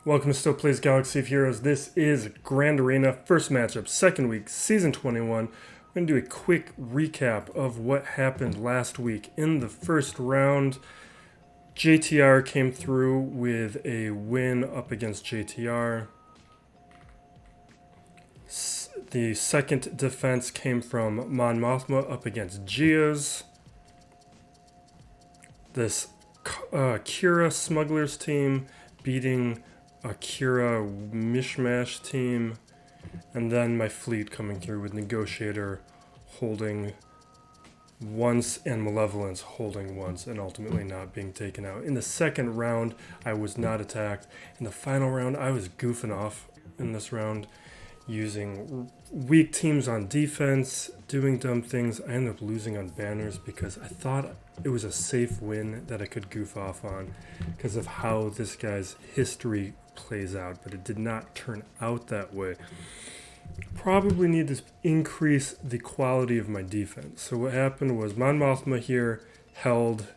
Welcome to Still Plays Galaxy of Heroes. This is Grand Arena, first matchup, second week, Season 21. We're going to do a quick recap of what happened last week. In the first round, JTR came through with a win up against JTR. The second defense came from Mon Mothma up against Geos. This Qira Smugglers team beating a Qira Mishmash team, and then my fleet coming through with Negotiator holding once and Malevolence holding once and ultimately not being taken out. In the second round, I was not attacked. In the final round, I was goofing off in this round, using weak teams on defense, doing dumb things. I ended up losing on banners because I thought it was a safe win that I could goof off on because of how this guy's history plays out, but it did not turn out that way. Probably need to increase the quality of my defense. So what happened was Mon Mothma here held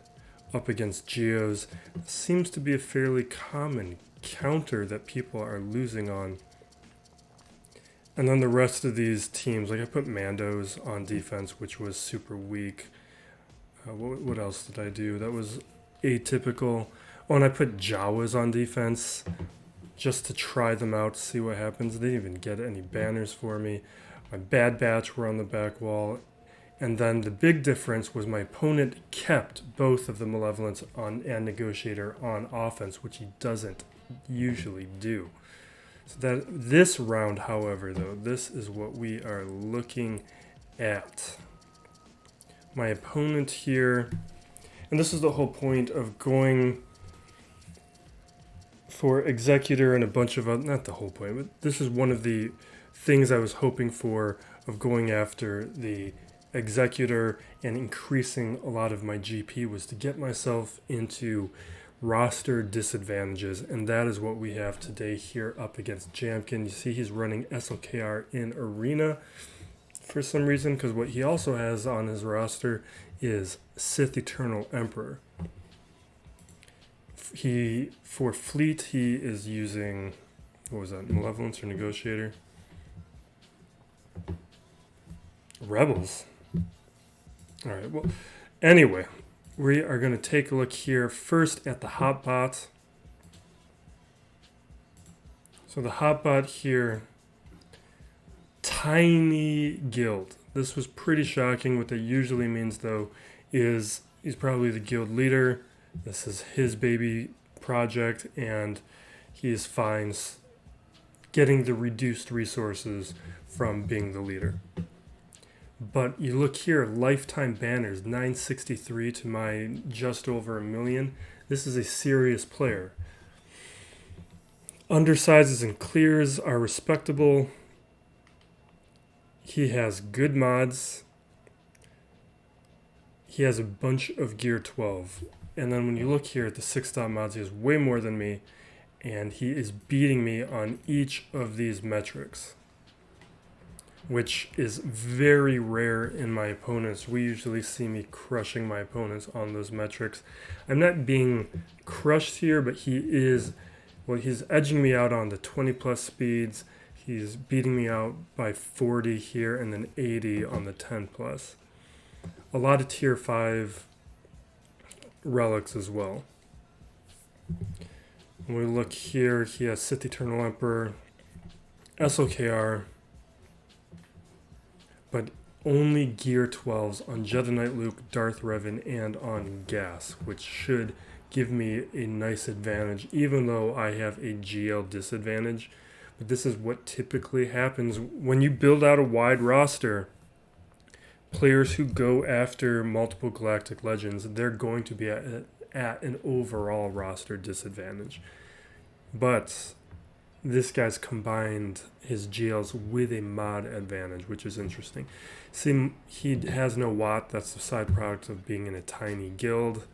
up against Geos. Seems to be a fairly common counter that people are losing on. And then the rest of these teams, like I put Mandos on defense, which was super weak. What else did I do? That was atypical. Oh, and I put Jawas on defense just to try them out, to see what happens. They didn't even get any banners for me. My Bad Batch were on the back wall. And then the big difference was my opponent kept both of the Malevolence on and Negotiator on offense, which he doesn't usually do. So that this round, however, though, this is what we are looking at. My opponent here, and this is the whole point of going for Executor and a bunch of other, not the whole point, but this is one of the things I was hoping for of going after the Executor and increasing a lot of my GP was to get myself into roster disadvantages, and that is what we have today here up against Jamkin. You see he's running SLKR in Arena for some reason, because what he also has on his roster is Sith Eternal Emperor. For fleet, he is using, what was that, Malevolence or Negotiator? Rebels. Alright, well, anyway, we are going to take a look here first at the Hotbot. So the Hotbot here, tiny guild. This was pretty shocking. What that usually means, though, is he's probably the guild leader. This is his baby project, and he is fine getting the reduced resources from being the leader. But you look here, lifetime banners, 963 to my just over 1 million. This is a serious player. Undersizes and clears are respectable. He has good mods. He has a bunch of Gear 12. And then when you look here at the 6-star mods, he has way more than me. And he is beating me on each of these metrics, which is very rare in my opponents. We usually see me crushing my opponents on those metrics. I'm not being crushed here, but he is, well, he's edging me out on the 20 plus speeds. He's beating me out by 40 here and then 80 on the 10 plus. A lot of tier 5 relics as well. When we look here, he has Sith Eternal Emperor, SLKR, but only Gear 12s on Jedi Knight Luke, Darth Revan, and on Gas, which should give me a nice advantage, even though I have a GL disadvantage. But this is what typically happens when you build out a wide roster. Players who go after multiple Galactic Legends, they're going to be at an overall roster disadvantage. But this guy's combined his GLs with a mod advantage, which is interesting. See, he has no Watt. That's the side product of being in a tiny guild.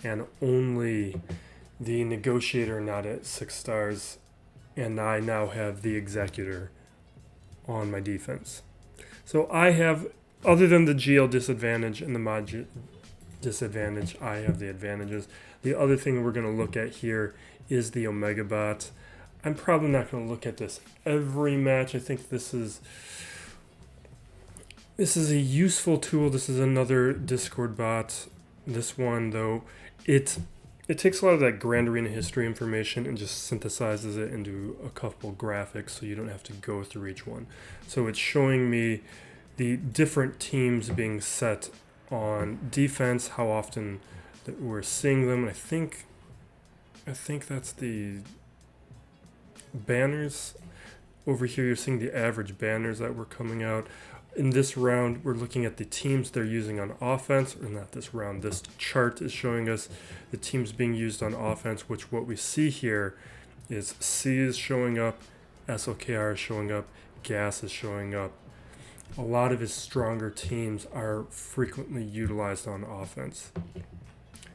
And only the Negotiator not at 6 stars. And I now have the Executor on my defense. So I have, other than the GL disadvantage and the mod disadvantage, I have the advantages. The other thing we're going to look at here is the Omega Bot. I'm probably not going to look at this every match. I think this is a useful tool. This is another Discord bot. This one, though, it takes a lot of that Grand Arena history information and just synthesizes it into a couple graphics so you don't have to go through each one. So it's showing me the different teams being set on defense, how often that we're seeing them. I think that's the banners. Over here you're seeing the average banners that were coming out. In this round, we're looking at the teams they're using on offense, or not this round, this chart is showing us the teams being used on offense, which what we see here is C is showing up, SLKR is showing up, GAS is showing up. A lot of his stronger teams are frequently utilized on offense.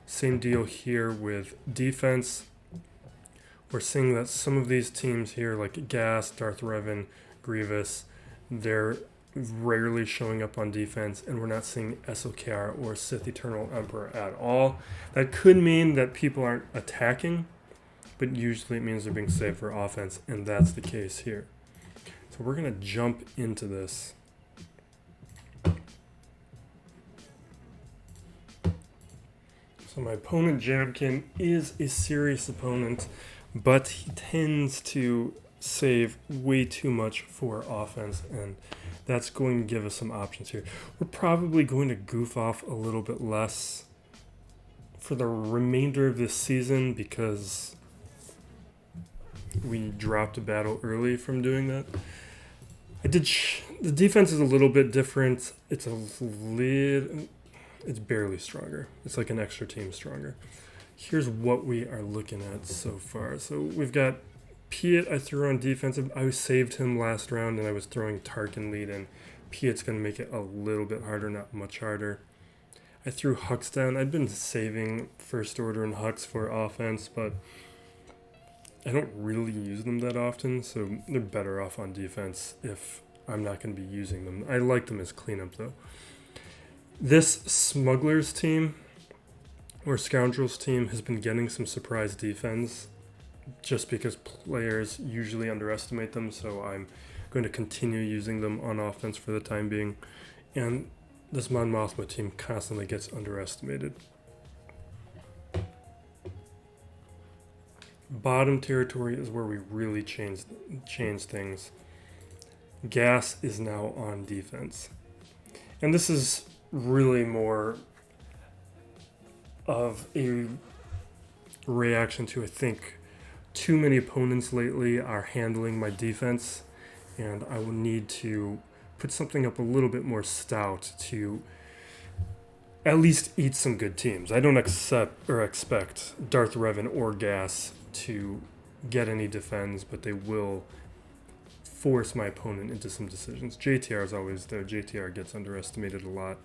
Same deal here with defense. We're seeing that some of these teams here, like GAS, Darth Revan, Grievous, they're rarely showing up on defense, and we're not seeing SLKR or Sith Eternal Emperor at all. That could mean that people aren't attacking, but usually it means they're being saved for offense, and that's the case here. So we're going to jump into this. So my opponent, Jabkin, is a serious opponent, but he tends to save way too much for offense, and that's going to give us some options here. We're probably going to goof off a little bit less for the remainder of this season because we dropped a battle early from doing that. The defense is a little bit different. It's barely stronger. It's like an extra team stronger. Here's what we are looking at so far. So we've got Piet I threw on defensive. I saved him last round, and I was throwing Tarkin lead in. Piet's going to make it a little bit harder, not much harder. I threw Hux down. I've been saving First Order and Hux for offense, but I don't really use them that often, so they're better off on defense if I'm not going to be using them. I like them as cleanup, though. This Smugglers team, or Scoundrels team, has been getting some surprise defense just because players usually underestimate them, so I'm going to continue using them on offense for the time being. And this Mon Mothma team constantly gets underestimated. Bottom territory is where we really change things. GAS is now on defense. And this is really more of a reaction to, I think, too many opponents lately are handling my defense, and I will need to put something up a little bit more stout to at least eat some good teams. I don't expect Darth Revan or GAS to get any defense, but they will force my opponent into some decisions. JTR is always there. JTR gets underestimated a lot.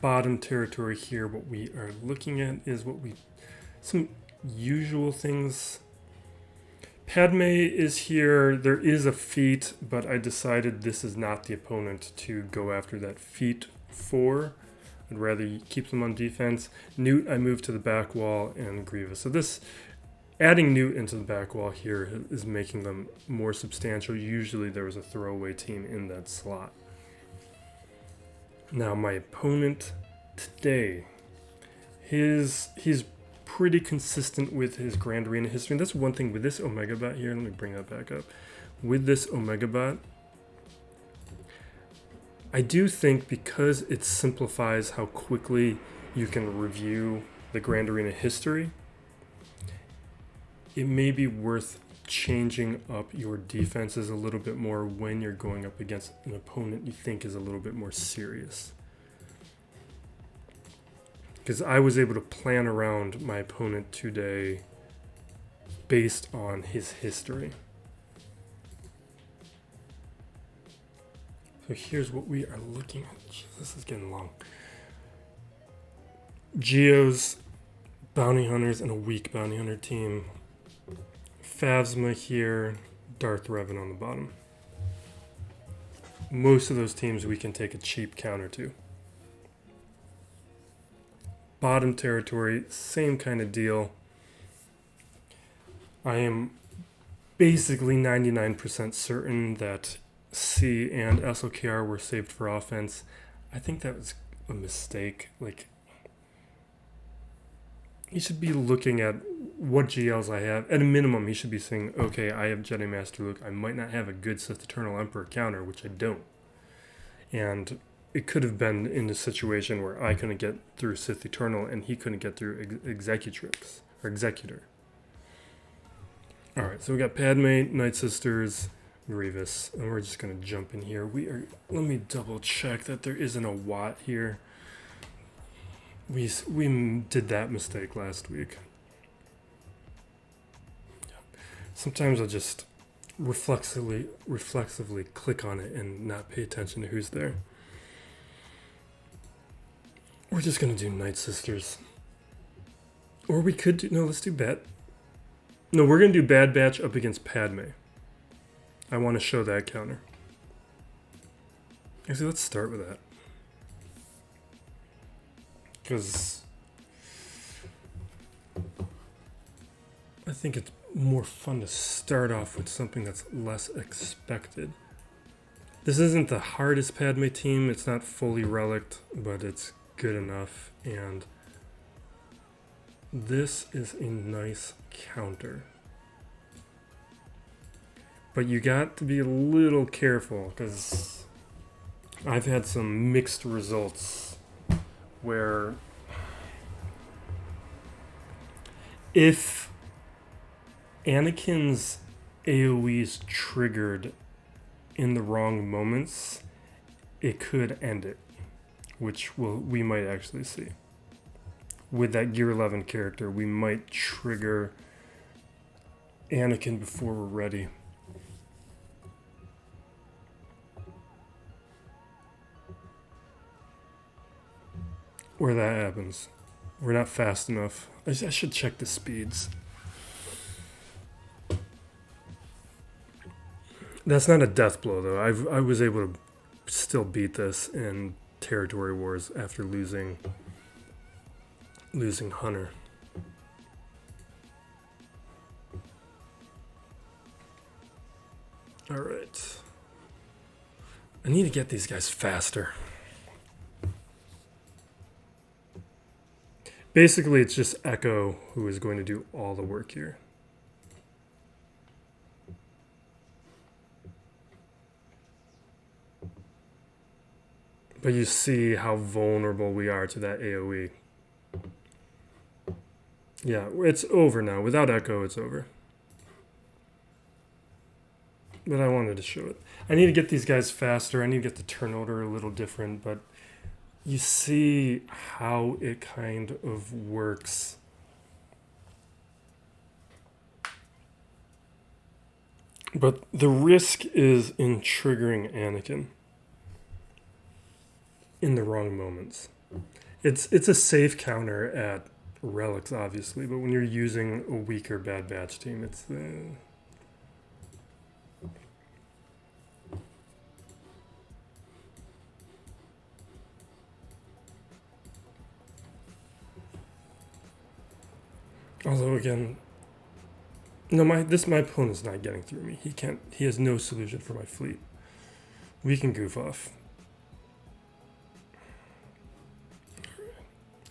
Bottom territory here, what we are looking at is some usual things. Padme is here. There is a feat, but I decided this is not the opponent to go after that feat for. I'd rather keep them on defense. Newt, I moved to the back wall, and Grievous. So this, adding Newt into the back wall here is making them more substantial. Usually there was a throwaway team in that slot. Now my opponent today, he's pretty consistent with his Grand Arena history. And that's one thing with this Omega Bot here. Let me bring that back up. With this Omega Bot, I do think because it simplifies how quickly you can review the Grand Arena history, it may be worth changing up your defenses a little bit more when you're going up against an opponent you think is a little bit more serious. Because I was able to plan around my opponent today based on his history. So here's what we are looking at. Jeez, this is getting long. Geos, bounty hunters, and a weak bounty hunter team. Phasma here, Darth Revan on the bottom. Most of those teams we can take a cheap counter to. bottom territory, same kind of deal. I am basically 99% certain that C and SLKR were saved for offense. I think that was a mistake. Like, he should be looking at what GLs I have. At a minimum, he should be saying, okay, I have Jedi Master Luke. I might not have a good Sith Eternal Emperor counter, which I don't. And it could have been in a situation where I couldn't get through Sith Eternal and he couldn't get through Executrix or Executor. Alright, so we got Padme, Nightsisters, Grievous, and we're just going to jump in here. Let me double check that there isn't a Watt here. We did that mistake last week. Sometimes I'll just reflexively click on it and not pay attention to who's there. We're just going to do Nightsisters. Or we could do... No, let's do Bad... No, we're going to do Bad Batch up against Padme. I want to show that counter. Actually, let's start with that. Because I think it's more fun to start off with something that's less expected. This isn't the hardest Padme team. It's not fully relict, but it's good enough. And this is a nice counter. But you got to be a little careful because I've had some mixed results where if Anakin's AoE's triggered in the wrong moments, it could end it, which we might actually see. With that Gear 11 character, we might trigger Anakin before we're ready. Where that happens. We're not fast enough. I should check the speeds. That's not a death blow, though. I was able to still beat this in Territory Wars after losing Hunter. All right. I need to get these guys faster. Basically, it's just Echo who is going to do all the work here. But you see how vulnerable we are to that AoE. Yeah, it's over now. Without Echo, it's over. But I wanted to show it. I need to get these guys faster. I need to get the turn order a little different, but you see how it kind of works. But the risk is in triggering Anakin in the wrong moments. It's a safe counter at relics, obviously, but when you're using a weaker Bad Batch team, it's although again, no, my opponent's not getting through me. He has no solution for my fleet. We can goof off.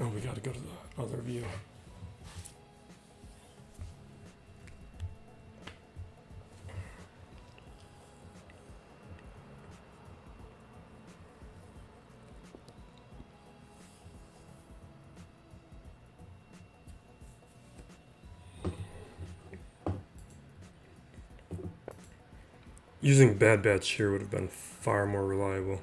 Oh, we gotta go to the other view. Using Bad Batch here would have been far more reliable.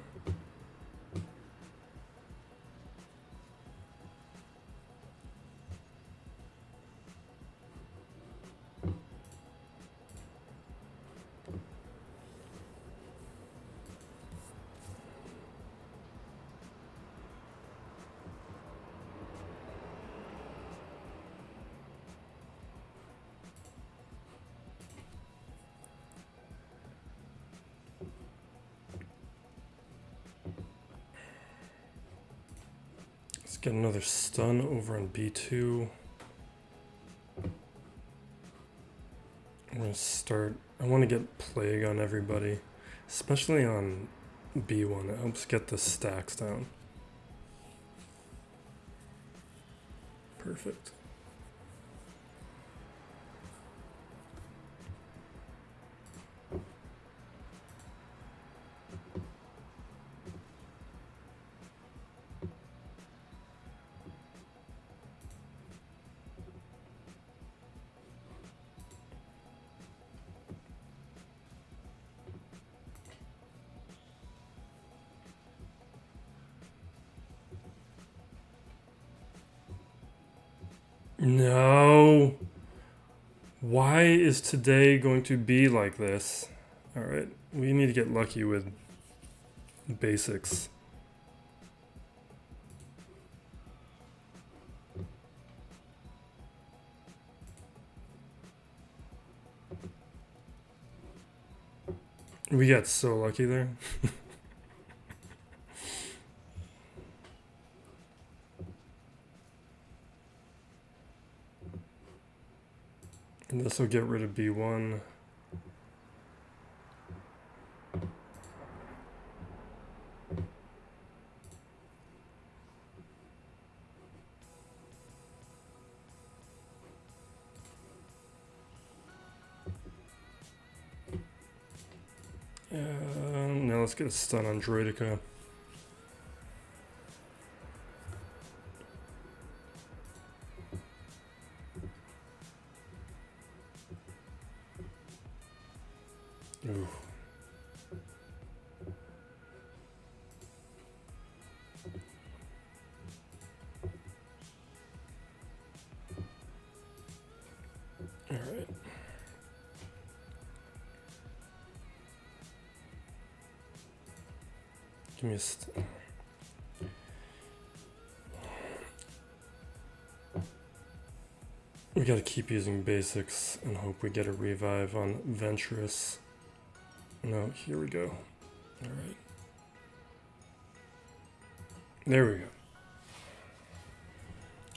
Get another stun over on B2. I'm gonna start. I want to get Plague on everybody, especially on B1. It helps get the stacks down. Perfect. No. Why is today going to be like this? Alright, we need to get lucky with basics. We got so lucky there. And this will get rid of B1. Now let's get a stun on Droidica. Ooh. All right. Give me a we gotta keep using basics and hope we get a revive on Venturous. No, here we go. Alright. There we go.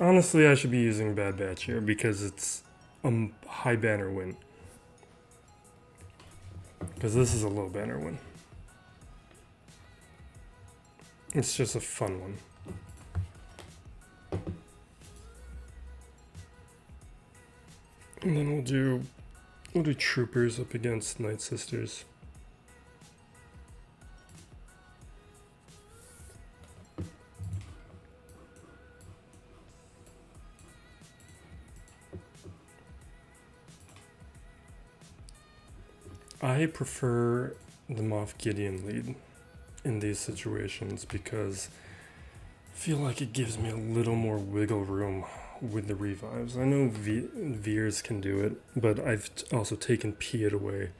Honestly, I should be using Bad Batch here because it's a high banner win. Because this is a low banner win. It's just a fun one. And then we'll do Troopers up against Nightsisters. I prefer the Moff Gideon lead in these situations because I feel like it gives me a little more wiggle room with the revives. I know Veers can do it, but I've also taken Piet away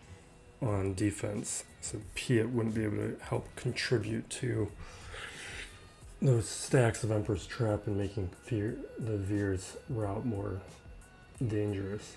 on defense, so Piet wouldn't be able to help contribute to those stacks of Emperor's Trap and making the Veers route more dangerous.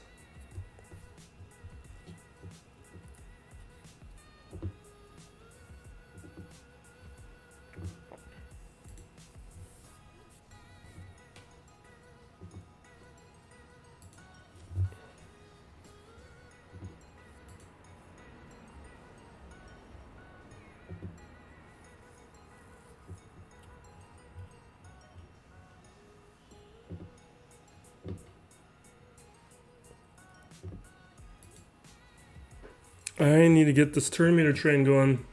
I need to get this turn meter train going.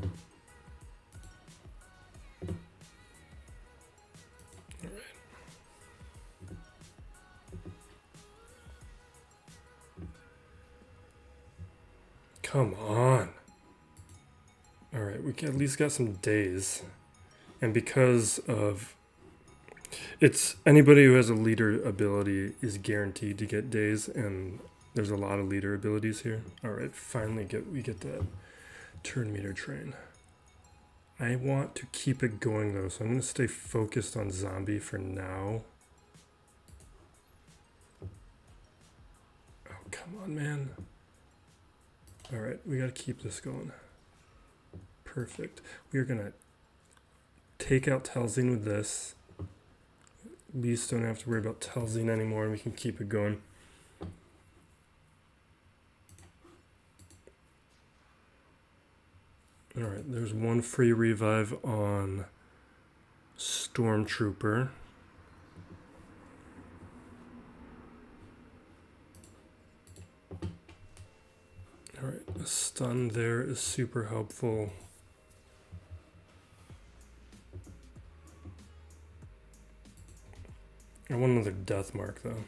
All right. Come on. All right, we at least got some days. And because of it's anybody who has a leader ability is guaranteed to get days, and there's a lot of leader abilities here. All right, finally we get that turn meter train. I want to keep it going though, so I'm going to stay focused on zombie for now. Oh, come on, man. All right, we got to keep this going. Perfect. We are going to take out Talzine with this. At least don't have to worry about Talzine anymore, and we can keep it going. Alright, there's one free revive on Stormtrooper. Alright, a stun there is super helpful. I want another death mark though.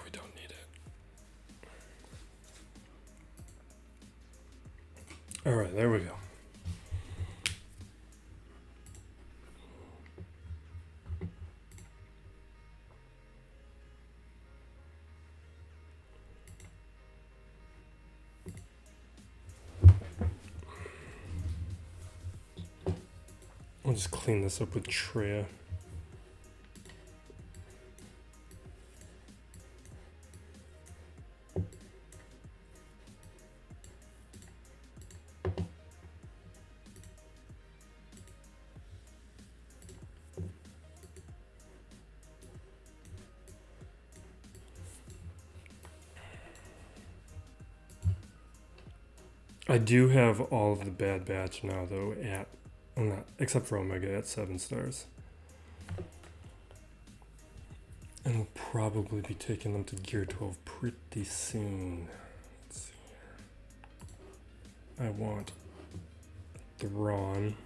We don't need it. Alright, there we go. I'll just clean this up with Traya. I do have all of the Bad Batch now, though, at, well, not, except for Omega at 7 stars. And we'll probably be taking them to Gear 12 pretty soon. Let's see here. I want Thrawn.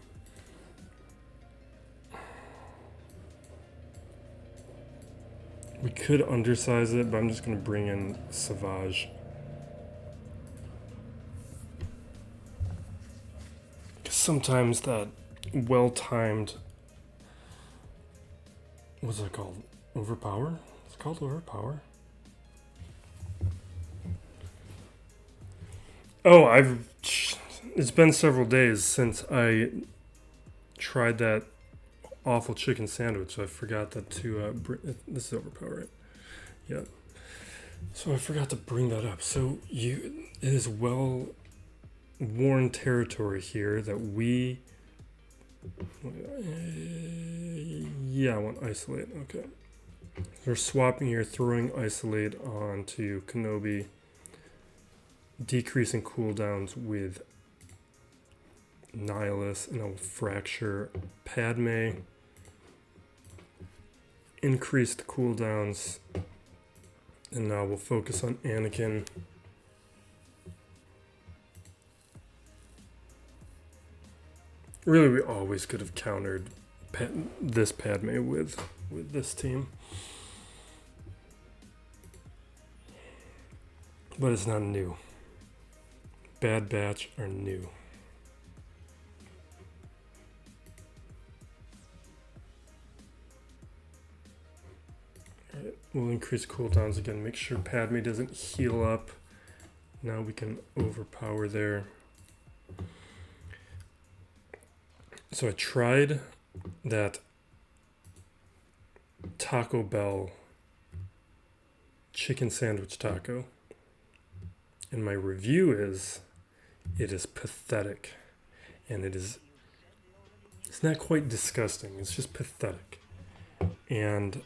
We could undersize it, but I'm just going to bring in Savage. Sometimes that well-timed, what's it called? Overpower? It's called Overpower. Oh, it's been several days since I tried that awful chicken sandwich. So I forgot that this is Overpower, right? Yeah. So I forgot to bring that up. So it is well worn territory here that we I want Isolate. Okay, we're swapping here, throwing Isolate onto Kenobi, decreasing cooldowns with Nihilus, and I'll fracture Padme, increased cooldowns, and now we'll focus on Anakin. Really, we always could have countered this Padme with this team. But it's not new. Bad Batch are new. Alright, we'll increase cooldowns again. Make sure Padme doesn't heal up. Now we can overpower there. So I tried that Taco Bell chicken sandwich taco, and my review is it is pathetic, and it's not quite disgusting, it's just pathetic, and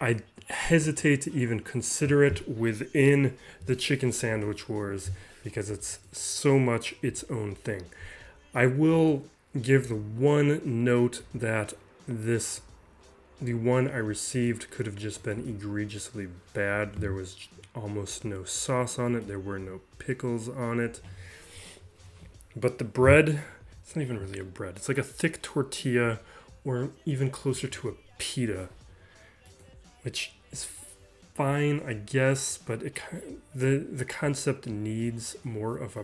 I hesitate to even consider it within the chicken sandwich wars because it's so much its own thing. I will give the one note that the one I received could have just been egregiously bad. There was almost no sauce on it. There were no pickles on it. But the bread, it's not even really a bread. It's like a thick tortilla or even closer to a pita, which is fine, I guess, but the concept needs more of a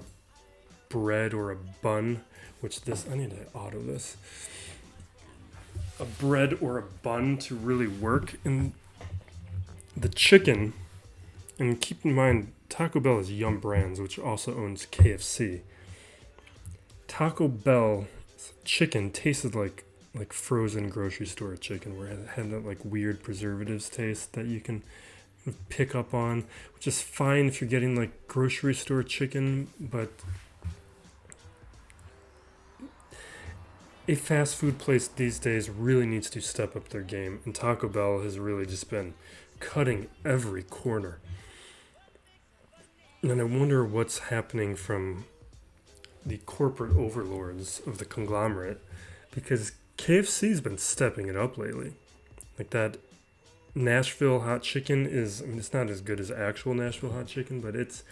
bread or a bun, which this, I need to auto this. A bread or a bun to really work. And the chicken, and keep in mind, Taco Bell is Yum Brands, which also owns KFC. Taco Bell chicken tasted like frozen grocery store chicken, where it had that like weird preservatives taste that you can pick up on, which is fine if you're getting like grocery store chicken, but a fast food place these days really needs to step up their game, and Taco Bell has really just been cutting every corner. And I wonder what's happening from the corporate overlords of the conglomerate, because KFC's been stepping it up lately. Like that Nashville hot chicken is, I mean, it's not as good as actual Nashville hot chicken, but it's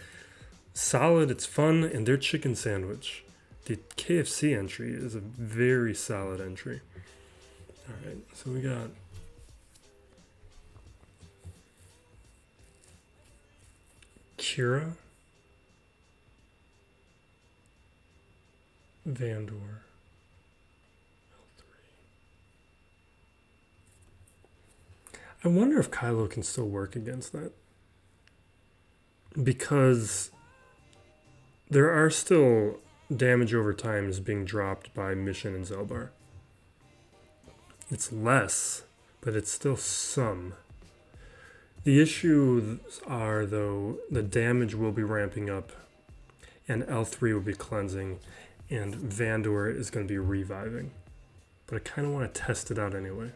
solid, it's fun, and their chicken sandwich, the KFC entry, is a very solid entry. Alright, so we got Qira, Vandor, L3. I wonder if Kylo can still work against that, because there are still damage over times being dropped by Mission and Zelbar. It's less, but it's still some. The issues are, though, the damage will be ramping up, and L3 will be cleansing, and Vandor is going to be reviving. But I kind of want to test it out anyway.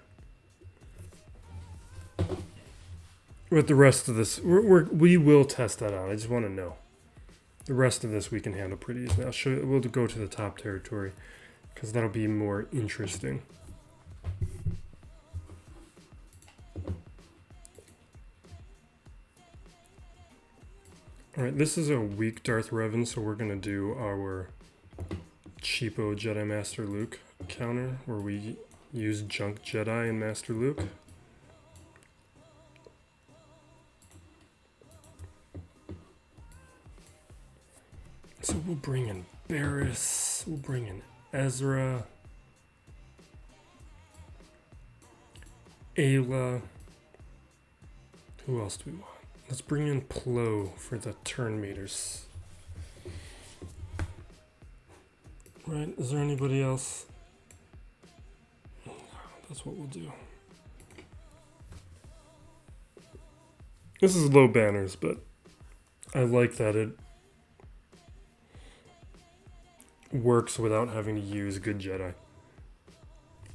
With the rest of this, we will test that out. I just want to know. The rest of this we can handle pretty easily. We'll go to the top territory, because that'll be more interesting. Alright, this is a weak Darth Revan, so we're going to do our cheapo Jedi Master Luke counter, where we use Junk Jedi and Master Luke. So we'll bring in Barriss, we'll bring in Ezra, Ayla. Who else do we want? Let's bring in Plo for the turn meters. Right, is there anybody else? No, that's what we'll do. This is low banners, but I like that it works without having to use good Jedi,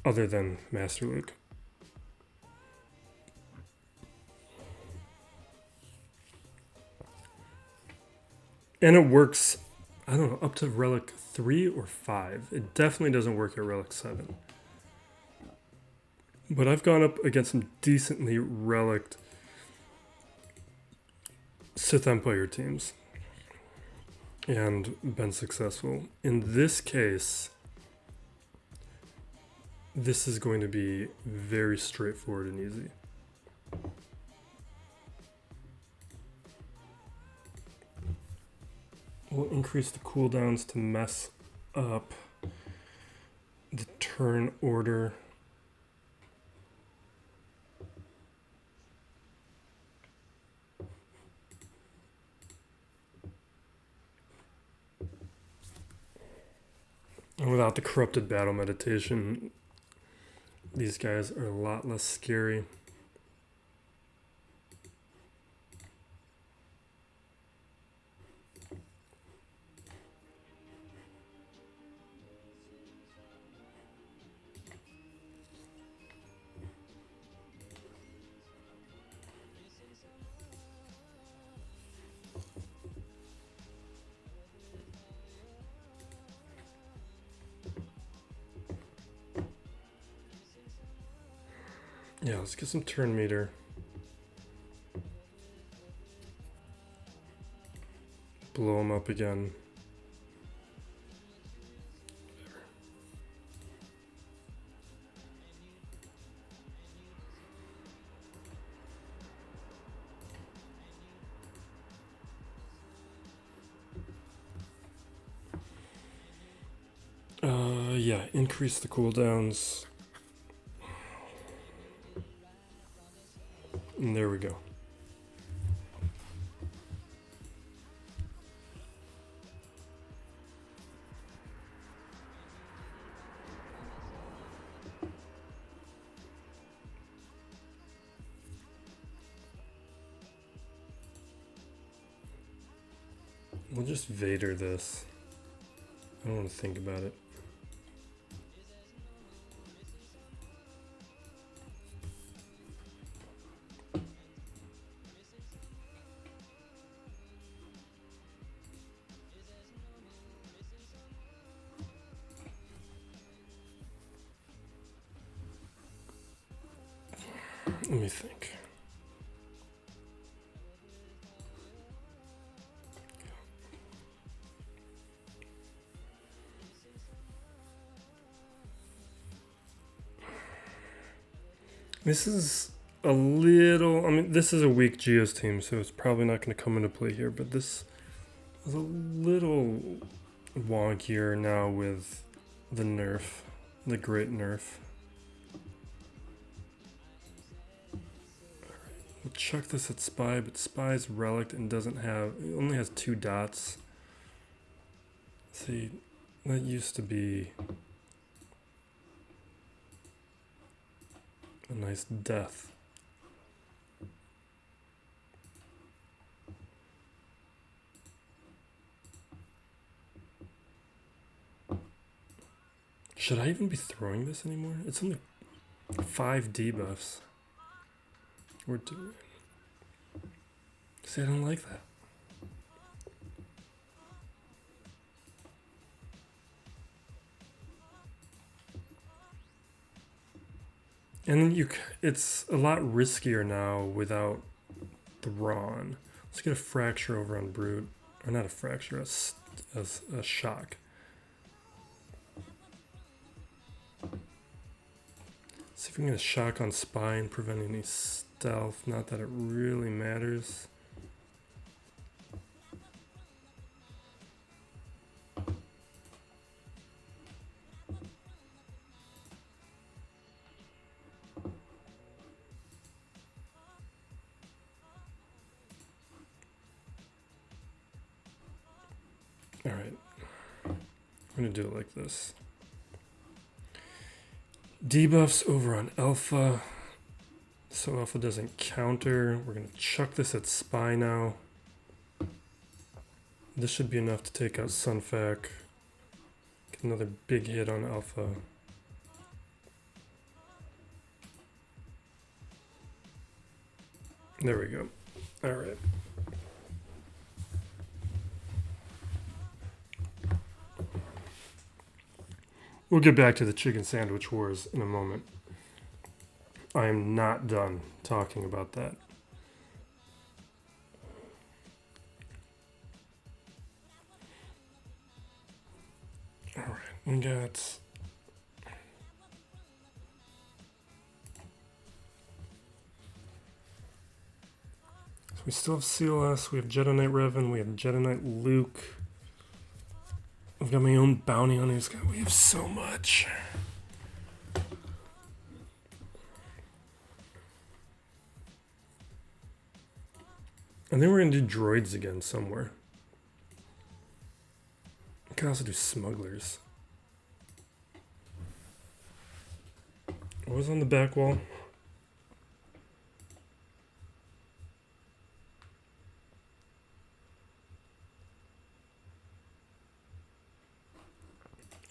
other than Master Luke. And it works, I don't know, up to Relic 3 or 5. It definitely doesn't work at Relic 7. But I've gone up against some decently Relic Sith Empire teams and been successful. In this case, this is going to be very straightforward and easy. We'll increase the cooldowns to mess up the turn order. And without the corrupted battle meditation, these guys are a lot less scary. Yeah, let's get some turn meter. Blow them up again. Yeah, increase the cooldowns. And there we go. We'll just Vader this. I don't want to think about it. Let me think. This is a little, I mean, this is a weak Geos team, so it's probably not going to come into play here, but this is a little wonkier now with the nerf, the great nerf. We'll chuck this at Spy, but Spy's relic and doesn't have, it only has 2 dots. See, that used to be a nice death. Should I even be throwing this anymore? It's only 5 debuffs. We're doing. See, I don't like that. And you, it's a lot riskier now without Thrawn. Let's get a fracture over on Brute, or not a fracture, a shock. See if we can get a shock on Spy and prevent any stealth. Not that it really matters. All right, I'm gonna do it like this. Debuffs over on Alpha, so Alpha doesn't counter. We're gonna chuck this at Spy now. This should be enough to take out Sunfac. Get another big hit on Alpha. There we go. All right. We'll get back to the chicken sandwich wars in a moment. I am not done talking about that. All right, we got... So we still have CLS, we have Jedi Knight Revan, we have Jedi Knight Luke. I've got my own bounty on this guy. We have so much. And then we're going to do droids again somewhere. We can also do smugglers. What was on the back wall?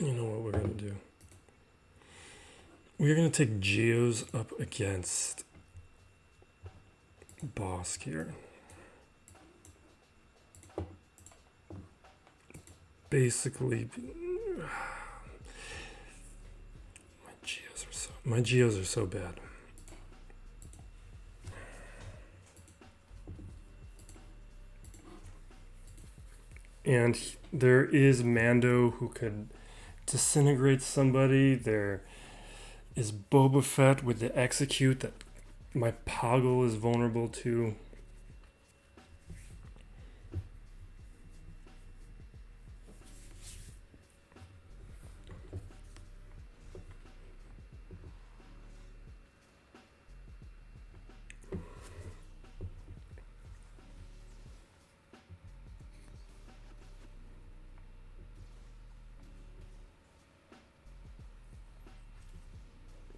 You know what we're going to do? We're going to take Geos up against Bossk here. Basically, my Geos are so bad. And there is Mando who could disintegrate somebody. There is Boba Fett with the Execute that my Poggle is vulnerable to.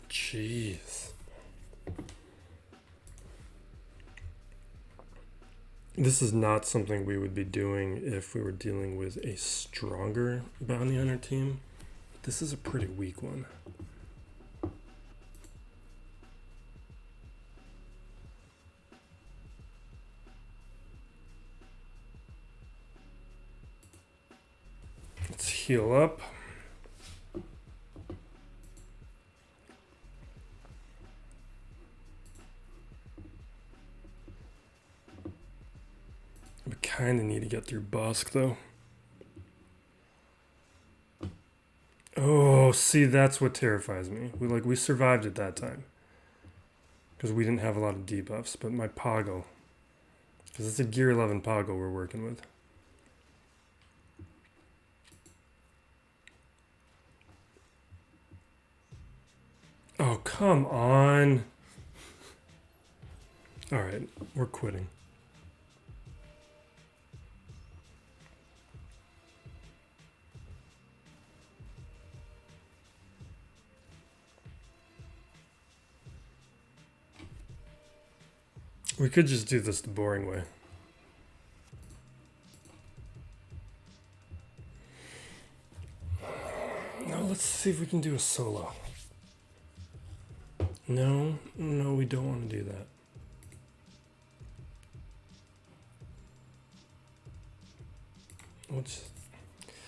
Jeez. This is not something we would be doing if we were dealing with a stronger bounty hunter team. This is a pretty weak one. Let's heal up. We kind of need to get through Bossk though. Oh, see, that's what terrifies me. We survived at that time because we didn't have a lot of debuffs, but my Poggle, because it's a Gear 11 Poggle we're working with. Oh, come on. All right, we're quitting. We could just do this the boring way. No, let's see if we can do a solo. No, we don't want to do that.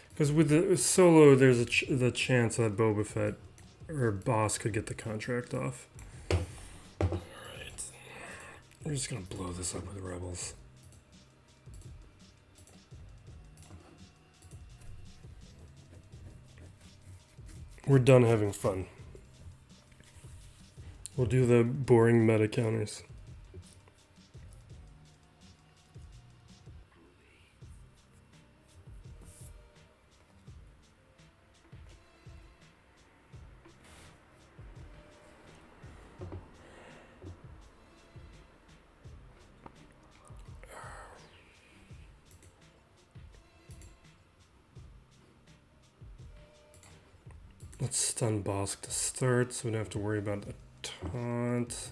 Because with the solo, there's the chance that Boba Fett or Bossk could get the contract off. Alright. We're just going to blow this up with rebels. We're done having fun. We'll do the boring meta counters. Let's stun Bossk to start so we don't have to worry about the taunt.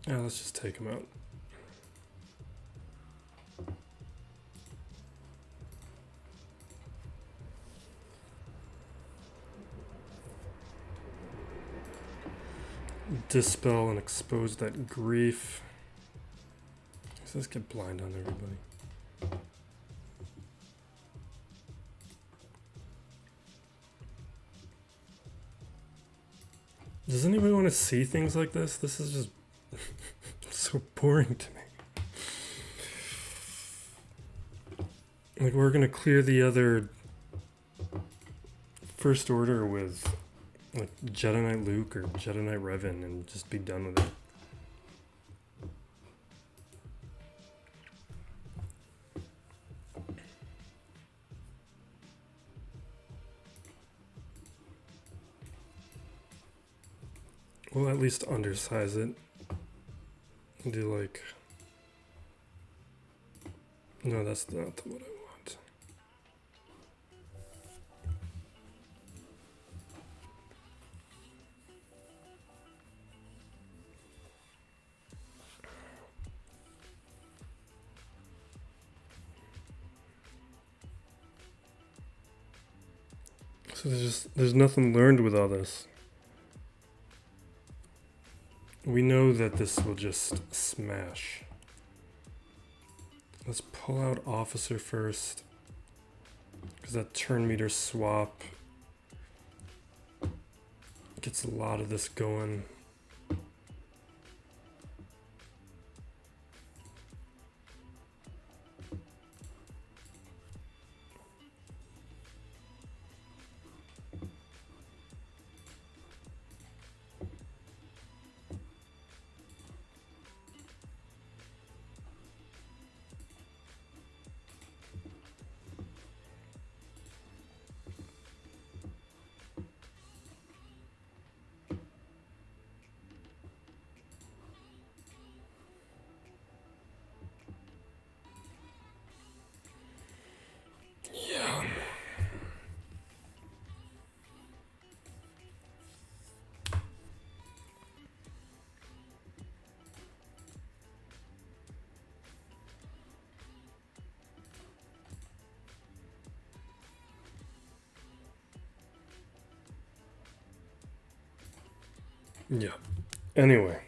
Yeah, let's just take him out. Dispel and expose that grief. Let's get blind on everybody. Does anybody want to see things like this? This is just so boring to me. Like, we're gonna clear the other First Order with like Jedi Knight Luke or Jedi Knight Revan and just be done with it. We'll at least undersize it. Do like... No, that's not what I want. So there's nothing learned with all this. We know that this will just smash. Let's pull out Officer first, because that turn meter swap gets a lot of this going. Yeah. Anyway.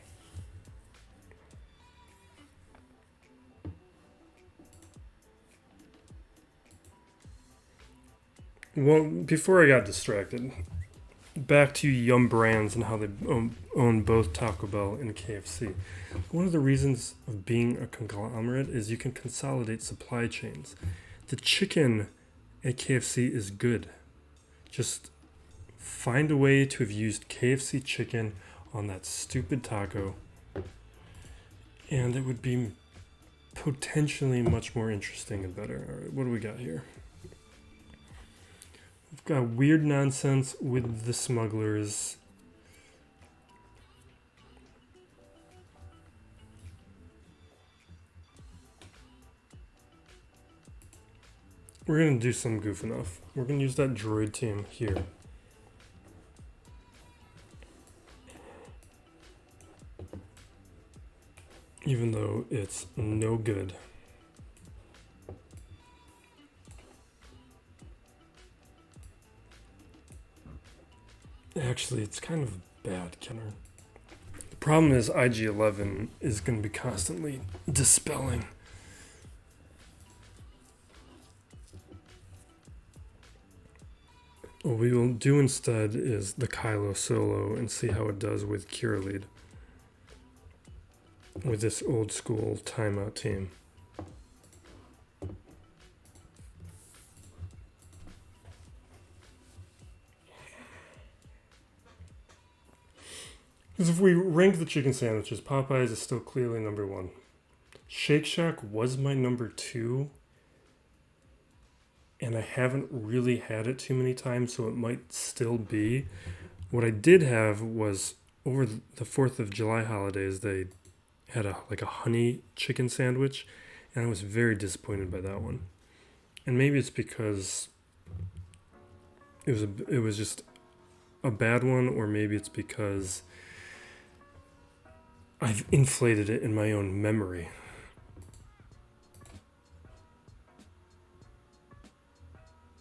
Well, before I got distracted, back to Yum Brands and how they own both Taco Bell and KFC. One of the reasons of being a conglomerate is you can consolidate supply chains. The chicken at KFC is good. Just find a way to have used KFC chicken on that stupid taco, and it would be potentially much more interesting and better. All right, what do we got here? We've got weird nonsense with the smugglers. We're going to do some goofing off. We're going to use that droid team here. Even though it's no good. Actually, it's kind of bad, Kenner. The problem is IG-11 is going to be constantly dispelling. What we will do instead is the Kylo solo and see how it does with Qira lead. With this old school timeout team. Because if we rank the chicken sandwiches, Popeyes is still clearly number 1. Shake Shack was my number 2. And I haven't really had it too many times, so it might still be. What I did have was, over the 4th of July holidays, they had a honey chicken sandwich, and I was very disappointed by that one. And maybe it's because it was just a bad one, or maybe it's because I've inflated it in my own memory.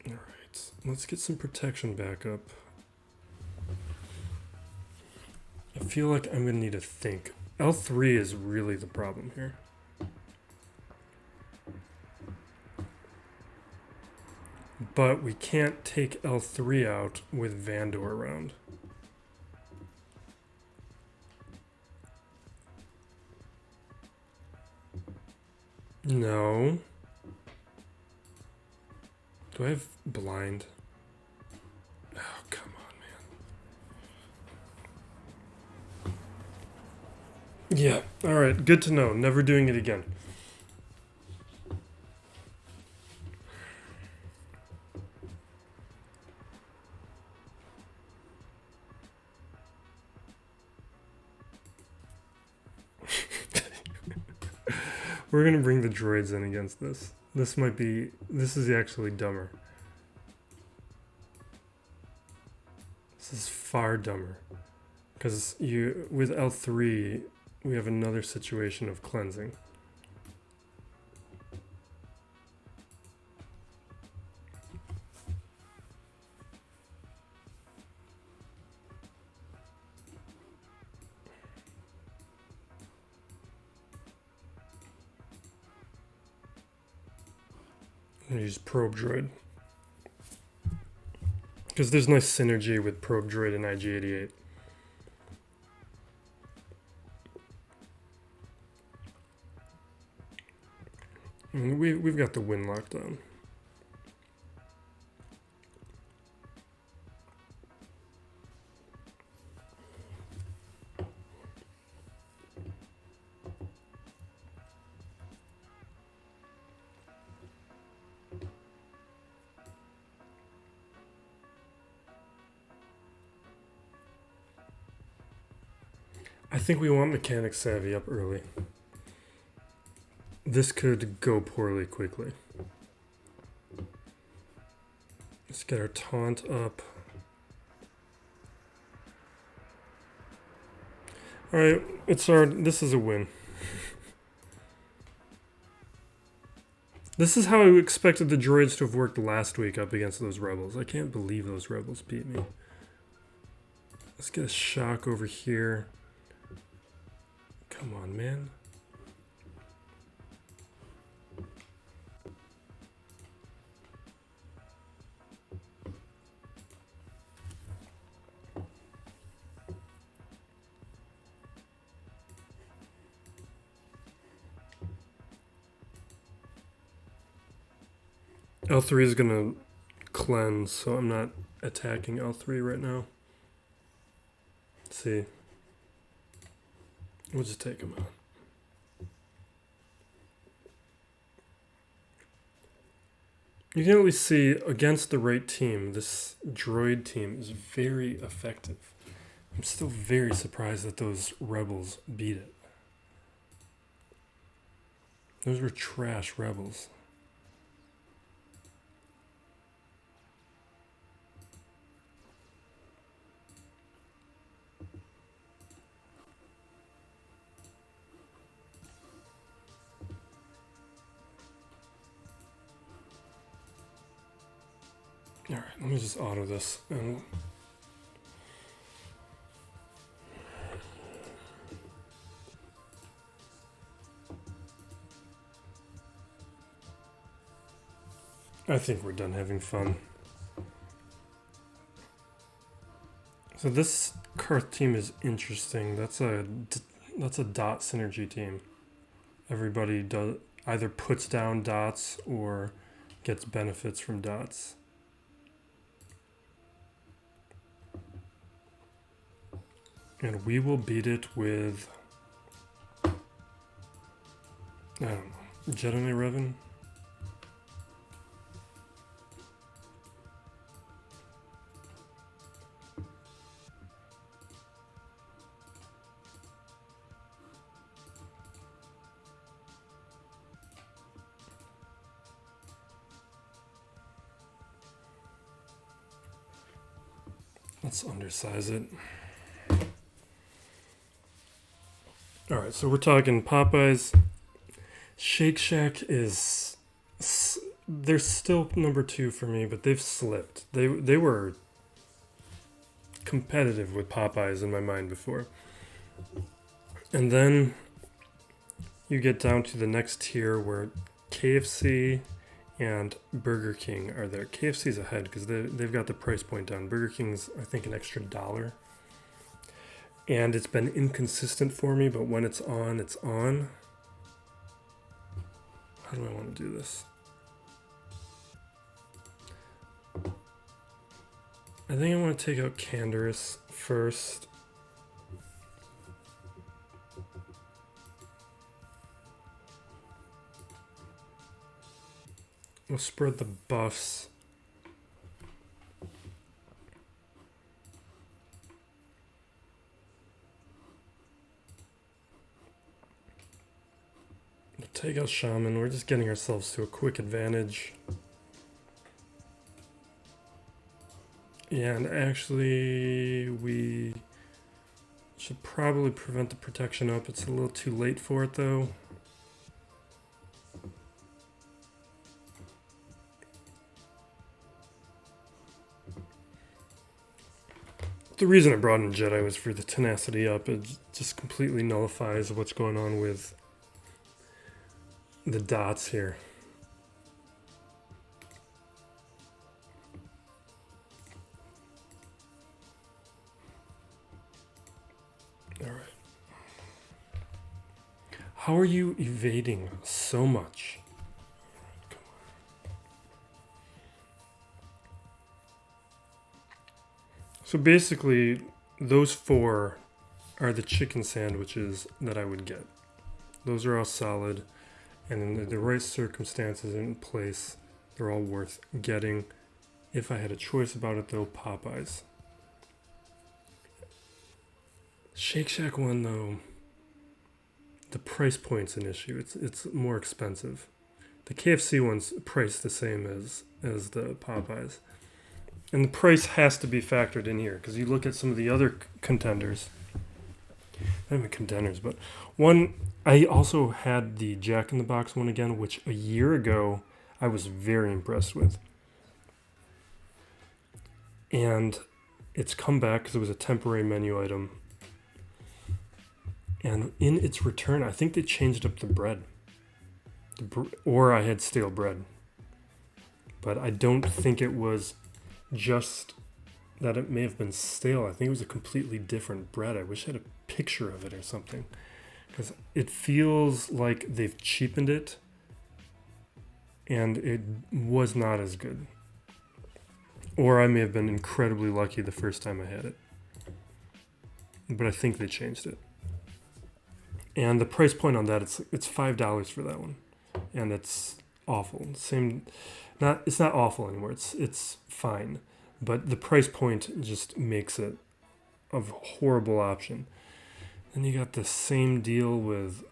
Alright, let's get some protection back up. I feel like I'm going to need to think. L3 is really the problem here. But we can't take L3 out with Vandor around. No. Do I have blind? Oh, come on, man. Yeah, alright, good to know. Never doing it again. We're going to bring the droids in against this. This is actually dumber. This is far dumber. Because with L3, we have another situation of cleansing. I'm going to use Probe Droid. Because there's nice synergy with Probe Droid and IG-88. And we've got the win locked down. I think we want Mechanic Savvy up early. This could go poorly quickly. Let's get our taunt up. Alright, this is a win. This is how I expected the droids to have worked last week up against those rebels. I can't believe those rebels beat me. Let's get a shock over here. Come on, man. L3 is gonna cleanse, so I'm not attacking L3 right now. Let's see. We'll just take him out. You can at least see against the right team, this droid team is very effective. I'm still very surprised that those rebels beat it. Those were trash rebels. All right, let me just auto this. And I think we're done having fun. So this Carth team is interesting. That's a dot synergy team. Everybody does either puts down dots or gets benefits from dots. And we will beat it with, I don't know, Jedi Revan. Let's undersize it. All right, so we're talking Popeyes. Shake Shack is, they're still number 2 for me, but they've slipped. They were competitive with Popeyes in my mind before. And then you get down to the next tier where KFC and Burger King are there. KFC's ahead because they've got the price point down. Burger King's, I think, an extra $1. And it's been inconsistent for me, but when it's on, it's on. How do I want to do this? I think I want to take out Canderous first. We'll spread the buffs. We'll take out Shaman. We're just getting ourselves to a quick advantage. And actually, we should probably prevent the protection up. It's a little too late for it, though. The reason I brought in Jedi was for the tenacity up. It just completely nullifies what's going on with the dots here. All right. How are you evading so much? Come on. So basically, those 4 are the chicken sandwiches that I would get. Those are all solid. And in the right circumstances in place, they're all worth getting. If I had a choice about it, though, Popeyes. Shake Shack one, though, the price point's an issue. It's more expensive. The KFC one's priced the same as the Popeyes. And the price has to be factored in here, because you look at some of the other contenders. Not even contenders, but one... I also had the Jack in the Box one again, which a year ago I was very impressed with. And it's come back because it was a temporary menu item. And in its return, I think they changed up the bread. Or I had stale bread. But I don't think it was just that it may have been stale. I think it was a completely different bread. I wish I had a picture of it or something. Because it feels like they've cheapened it. And it was not as good. Or I may have been incredibly lucky the first time I had it. But I think they changed it. And the price point on that, it's $5 for that one. And it's awful. It's not awful anymore. It's fine. But the price point just makes it a horrible option. Then you got the same deal with,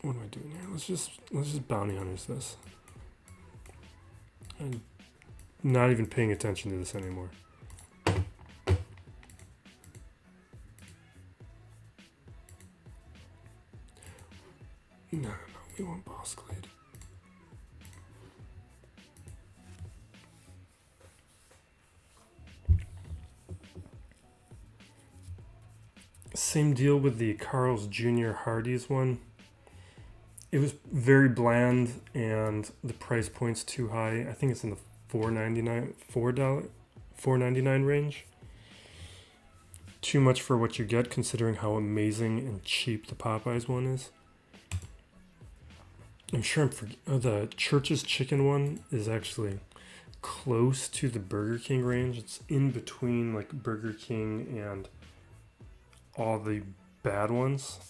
what am I doing here? Let's just bounty hunters this. I'm not even paying attention to this anymore. No, we want Bossk lead. Same deal with the Carl's Jr. Hardee's one. It was very bland and the price point's too high. I think it's in the $4.99 range. Too much for what you get considering how amazing and cheap the Popeyes one is. I'm sure the Church's Chicken one is actually close to the Burger King range. It's in between like Burger King and all the bad ones.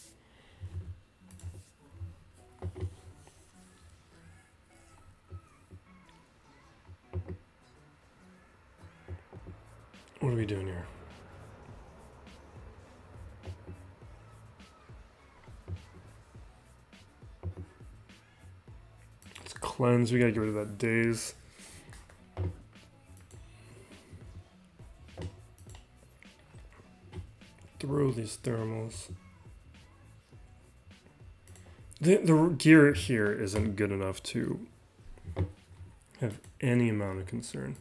What are we doing here? Let's cleanse. We gotta get rid of that daze. Throw these thermals. The gear here isn't good enough to have any amount of concern.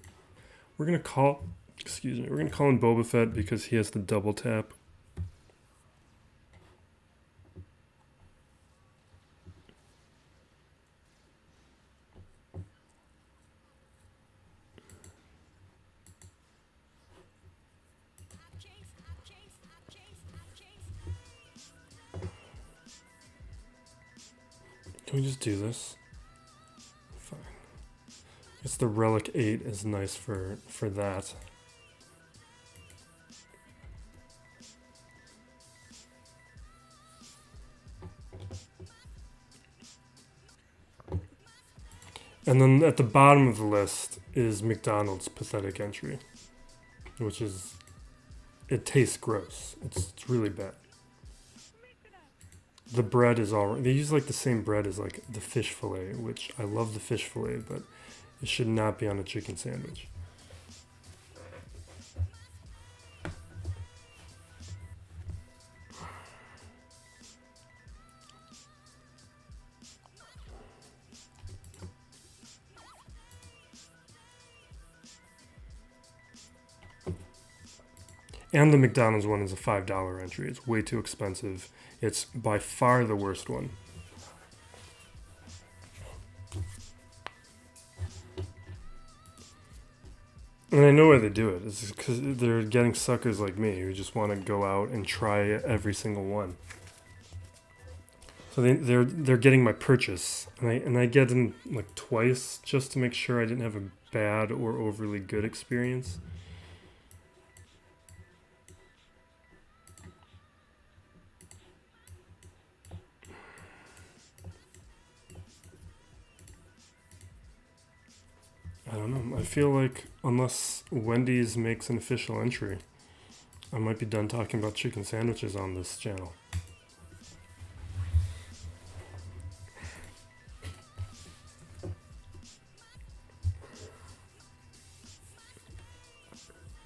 We're gonna call in Boba Fett because he has the double tap. Can we just do this? Fine. It's the Relic 8 is nice for that. And then at the bottom of the list is McDonald's pathetic entry, which is, it tastes gross. It's really bad. The bread is all right. They use like the same bread as like the fish fillet, which I love the fish fillet, but it should not be on a chicken sandwich. And the McDonald's one is a $5 entry. It's way too expensive. It's by far the worst one. And I know why they do it. It's because they're getting suckers like me who just want to go out and try every single one. So they're getting my purchase, and I get them like twice just to make sure I didn't have a bad or overly good experience. I don't know. I feel like unless Wendy's makes an official entry, I might be done talking about chicken sandwiches on this channel.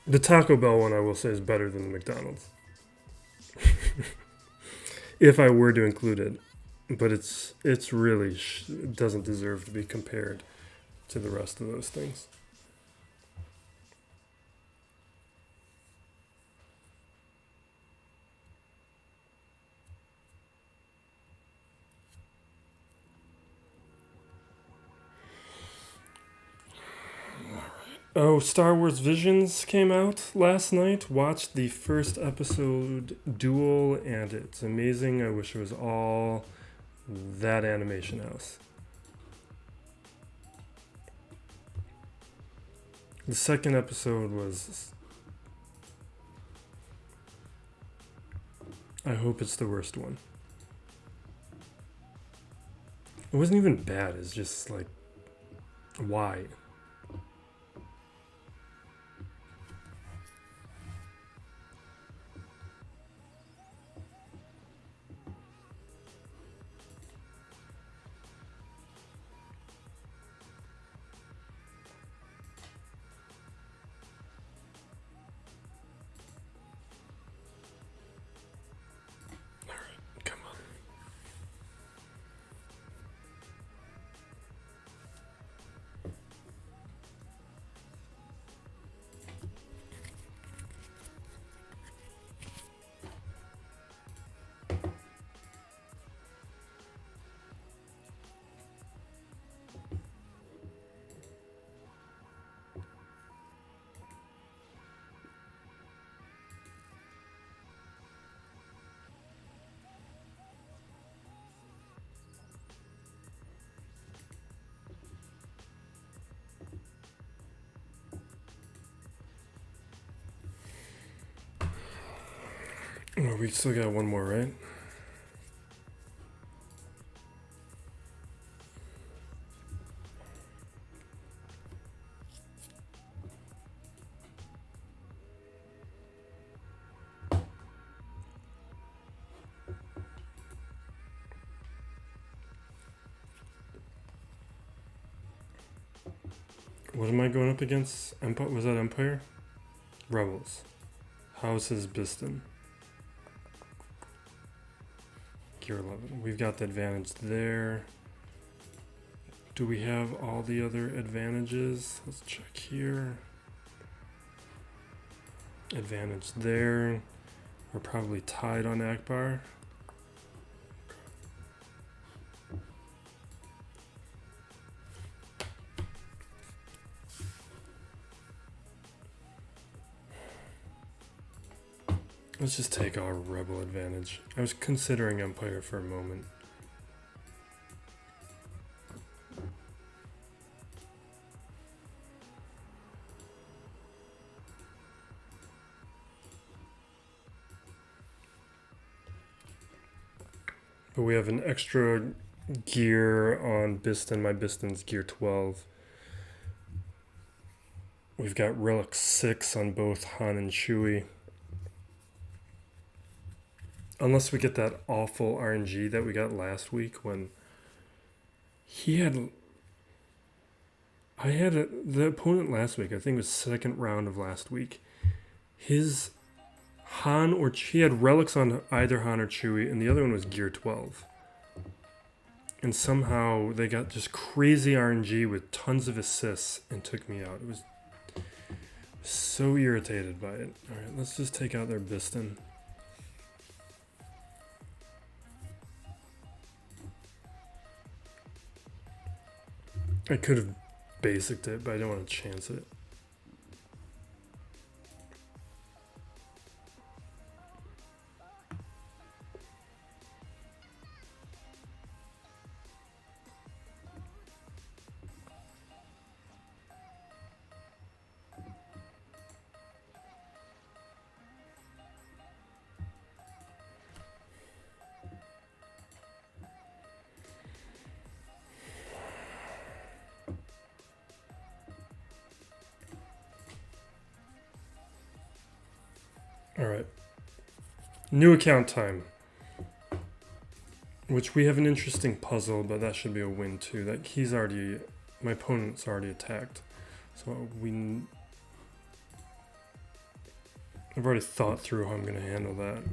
The Taco Bell one, I will say, is better than the McDonald's. If I were to include it. But it's really it doesn't deserve to be compared to the rest of those things. Oh, Star Wars Visions came out last night. Watched the first episode, Duel, and it's amazing. I wish it was all that animation house. The second episode was... I hope it's the worst one. It wasn't even bad. It's just like, why? Oh, we still got one more, right? What am I going up against? Empire? Was that Empire? Rebels. House is Biston. Gear 11. We've got the advantage there. Do we have all the other advantages? Let's check here. Advantage there. We're probably tied on Akbar. Let's just take our rebel advantage. I was considering Empire for a moment. But we have an extra gear on Biston. My Biston's gear 12. We've got Relic 6 on both Han and Chewie. Unless we get that awful RNG that we got last week when he had... the opponent last week, I think it was second round of last week. His Han or... He had relics on either Han or Chewie, and the other one was gear 12. And somehow they got just crazy RNG with tons of assists and took me out. It was so irritated by it. Alright, let's just take out their Biston. I could have basicked it, but I don't want to chance it. Alright. New account time. Which we have an interesting puzzle, but that should be a win too. That he's already... My opponent's already attacked. So I've already thought through how I'm going to handle that.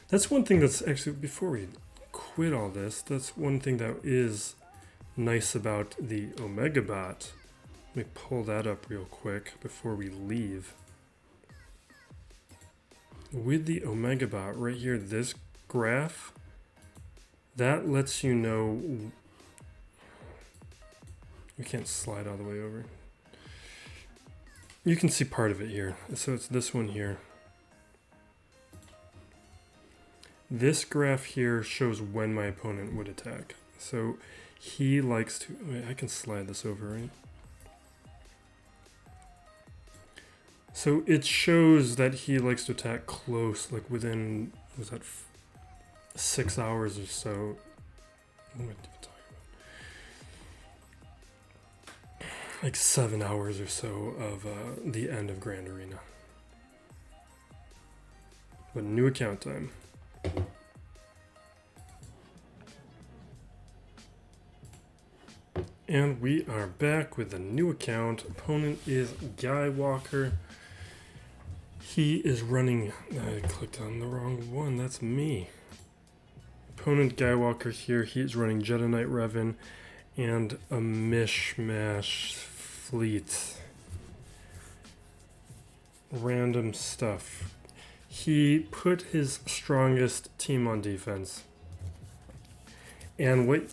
That's one thing that's actually... Before we quit all this, that's one thing that is nice about the Omega Bot. Let me pull that up real quick before we leave. With the Omega Bot right here, this graph, that lets you know We can't slide all the way over. You can see part of it here. So it's this one here. This graph here shows when my opponent would attack. So he likes to, wait, I can slide this over, right? So it shows that he likes to attack close, like within, was that 6 hours or so? What am I talking about? Like 7 hours or so of the end of Grand Arena. But new account time. And we are back with a new account. Opponent is Guy Walker. He is running, I clicked on the wrong one, that's me. Opponent Guy Walker here, he is running Jedi Knight Revan and a mishmash fleet. Random stuff. He put his strongest team on defense. And what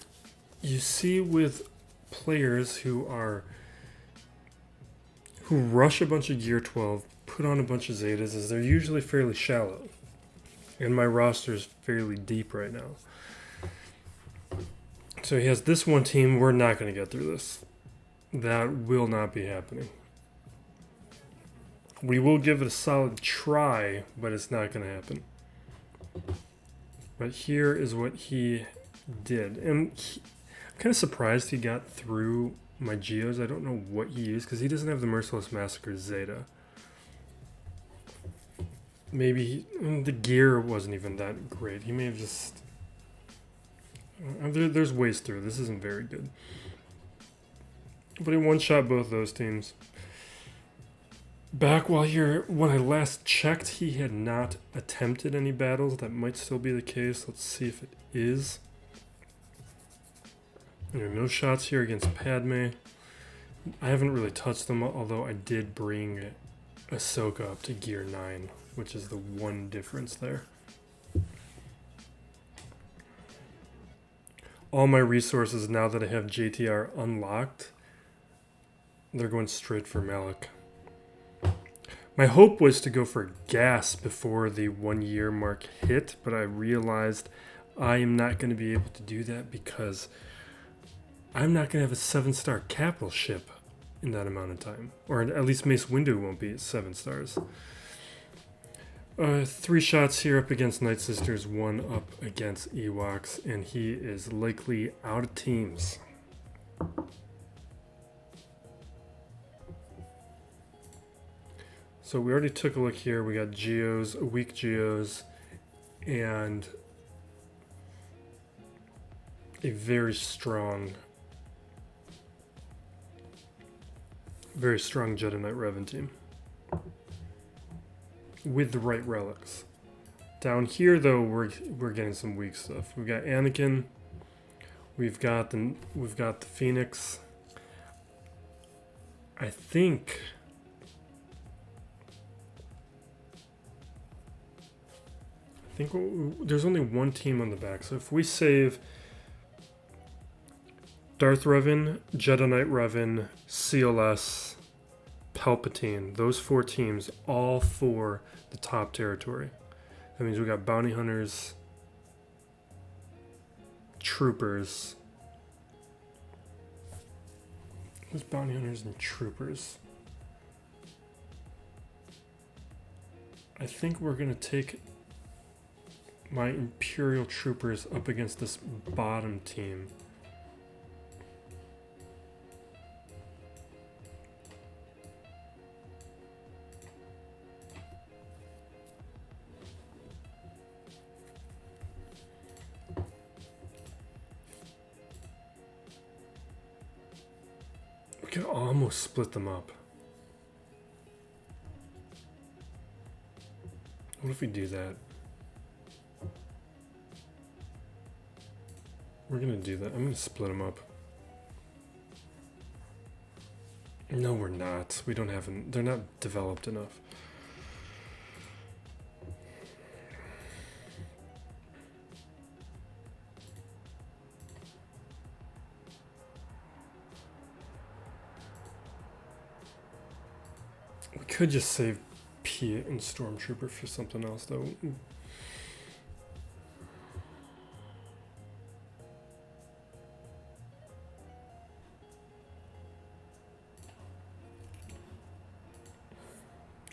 you see with players who rush a bunch of Gear 12, put on a bunch of Zetas, is they're usually fairly shallow. And my roster is fairly deep right now. So he has this one team, we're not going to get through this. That will not be happening. We will give it a solid try, but it's not going to happen. But here is what he did. And I'm kind of surprised he got through my Geos. I don't know what he used, because he doesn't have the Merciless Massacre Zeta. Maybe the gear wasn't even that great. He may have just... There's ways through. This isn't very good. But he one-shot both those teams. Back while here, when I last checked, he had not attempted any battles. That might still be the case. Let's see if it is. There are no shots here against Padme. I haven't really touched them, although I did bring Ahsoka up to Gear 9, which is the one difference there. All my resources, now that I have JTR unlocked, they're going straight for Malak. My hope was to go for gas before the 1 year mark hit, but I realized I am not going to be able to do that because I'm not going to have a 7-star capital ship in that amount of time. Or at least Mace Windu won't be at 7 stars. 3 shots here up against Nightsisters, 1 up against Ewoks, and he is likely out of teams. So we already took a look here. We got Geos, weak Geos, and a very strong Jedi Knight Revan team with the right relics. Down here, though, we're getting some weak stuff. We've got Anakin. We've got the Phoenix. I think there's only one team on the back. So if we save Darth Revan, Jedi Knight Revan, CLS, Palpatine, those 4 teams, all for the top territory. That means we got bounty hunters, troopers. Who's bounty hunters and troopers? I think we're going to take my Imperial troopers up against this bottom team. We can almost split them up. What if we do that? We're gonna do that. I'm gonna split them up. No, we're not. We don't have they're not developed enough. We could just save Piet and Stormtrooper for something else, though.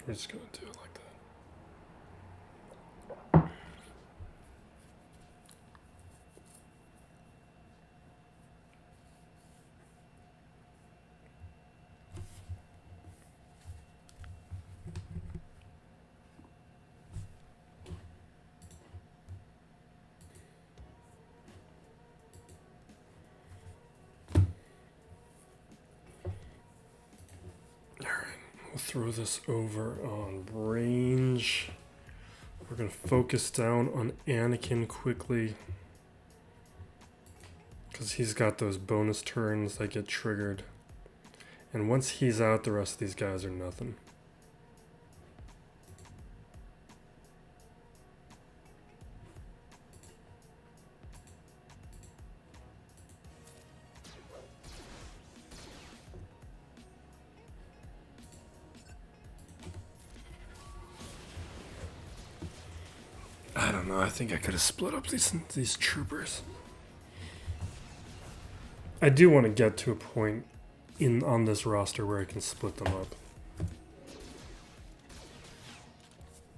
We're just gonna do it like that. We'll throw this over on range. We're going to focus down on Anakin quickly, because he's got those bonus turns that get triggered. And once he's out, the rest of these guys are nothing. I don't know. I think I could have split up these troopers. I do want to get to a point on this roster where I can split them up.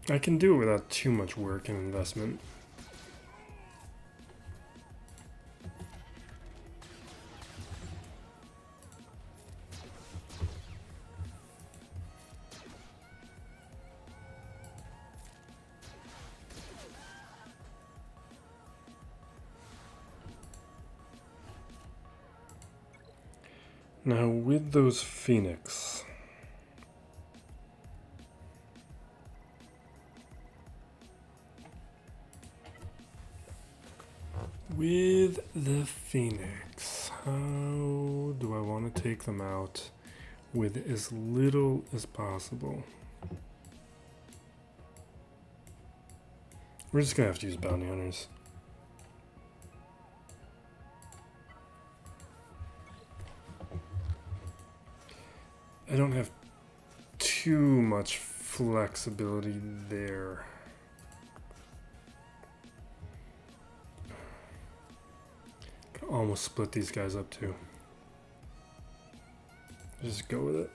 I can do it without too much work and investment. Now with those Phoenix, how do I want to take them out with as little as possible? We're just gonna have to use bounty hunters. I don't have too much flexibility there. Could almost split these guys up too. Just go with it.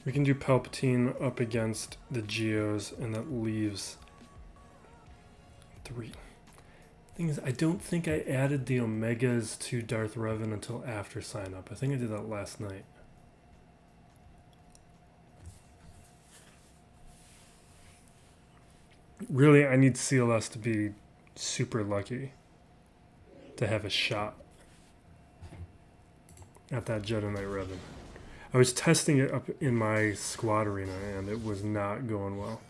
We can do Palpatine up against the Geos, and that leaves 3. Thing is, I don't think I added the Omegas to Darth Revan until after sign up. I think I did that last night. Really, I need CLS to be super lucky to have a shot at that Jedi Knight Revan. I was testing it up in my squad arena, and it was not going well.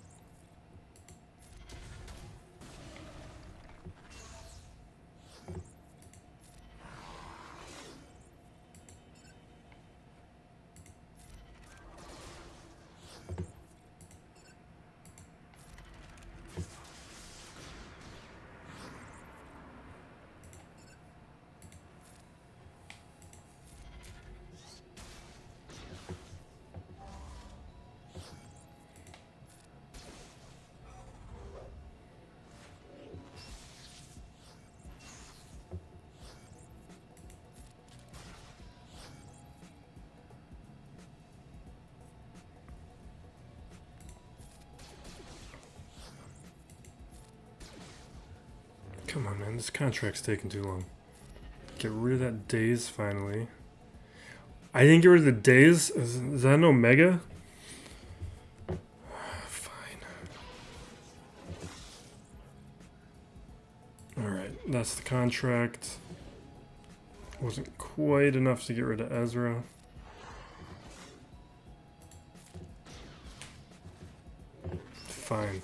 Come on, man. This contract's taking too long. Get rid of that daze finally. I didn't get rid of the daze? Is that an Omega? Fine. Alright, that's the contract. Wasn't quite enough to get rid of Ezra. Fine.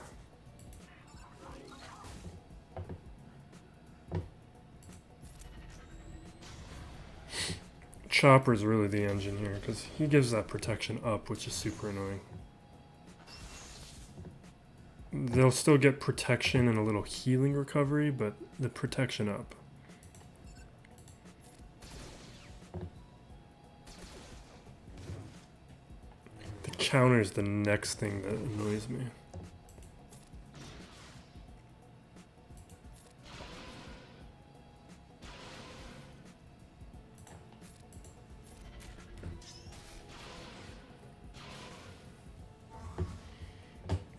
Chopper's really the engine here, because he gives that protection up, which is super annoying. They'll still get protection and a little healing recovery, but the protection up. counter is the next thing that annoys me.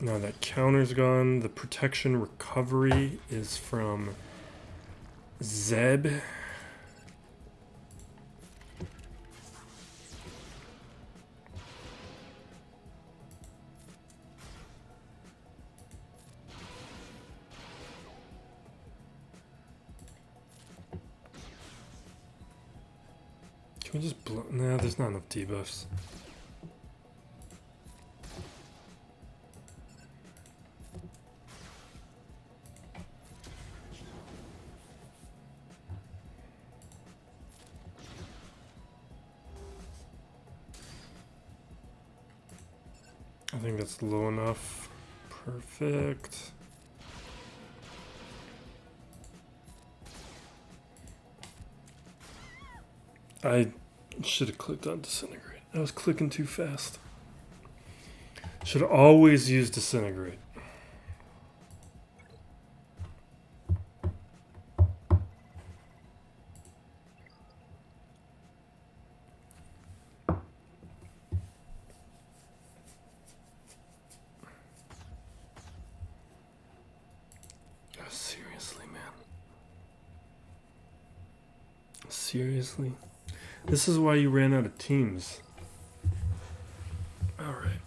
Now that counter's gone. The protection recovery is from Zeb. Can we just blow? Nah, there's not enough debuffs. I think that's low enough. Perfect. I should have clicked on Disintegrate. I was clicking too fast. Should always use Disintegrate. Seriously, man. Seriously? This is why you ran out of teams. All right.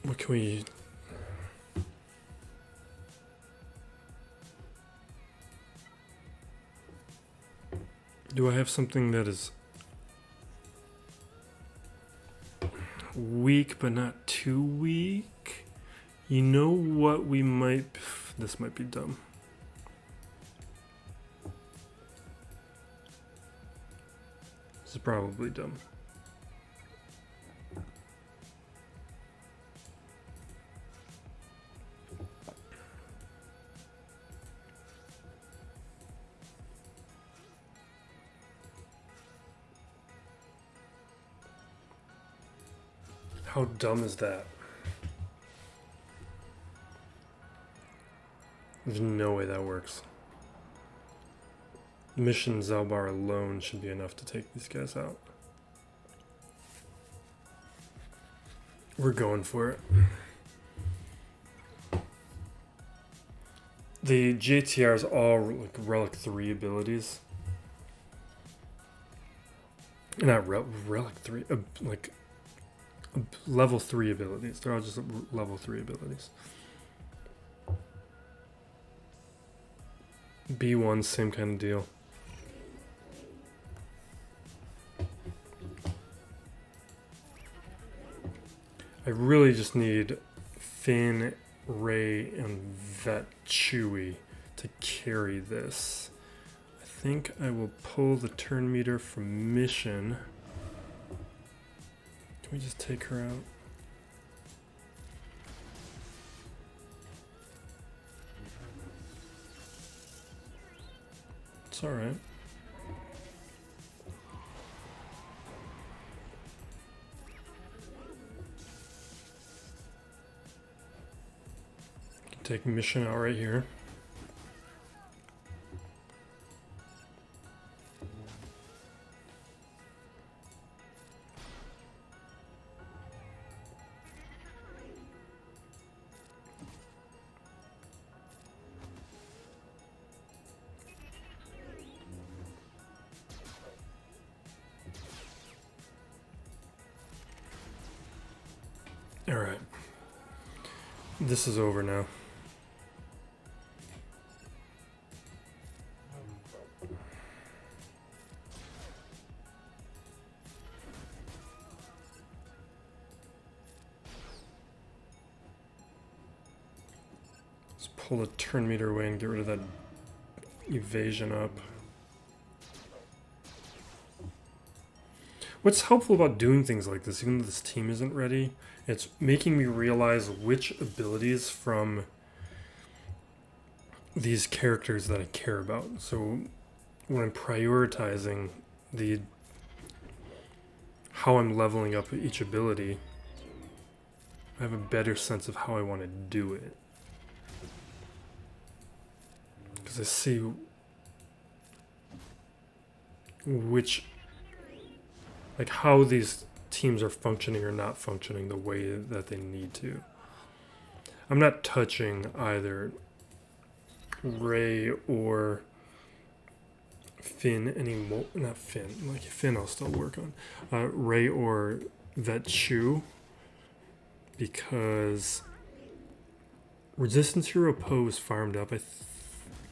What can we... Do I have something that is weak but not too weak? You know what we might... This might be dumb. This is probably dumb. How dumb is that? There's no way that works. Mission Zalbar alone should be enough to take these guys out. We're going for it. The JTR is all like Relic 3 abilities. Not Relic 3, like level 3 abilities. They're all just level 3 abilities. B1, same kind of deal. I really just need Finn, Rey, and Vet Chewie to carry this. I think I will pull the turn meter from mission. Can we just take her out? It's alright. Take mission out right here. All right. This is over now. Pull the turn meter away and get rid of that evasion up. What's helpful about doing things like this, even though this team isn't ready, it's making me realize which abilities from these characters that I care about. So when I'm prioritizing the how I'm leveling up each ability, I have a better sense of how I want to do it. Because I see which, like how these teams are functioning or not functioning the way that they need to. I'm not touching either Rey or Finn anymore. Not Finn, like Finn I'll still work on. Rey or Vet Chew, because Resistance Hero Poe is farmed up. I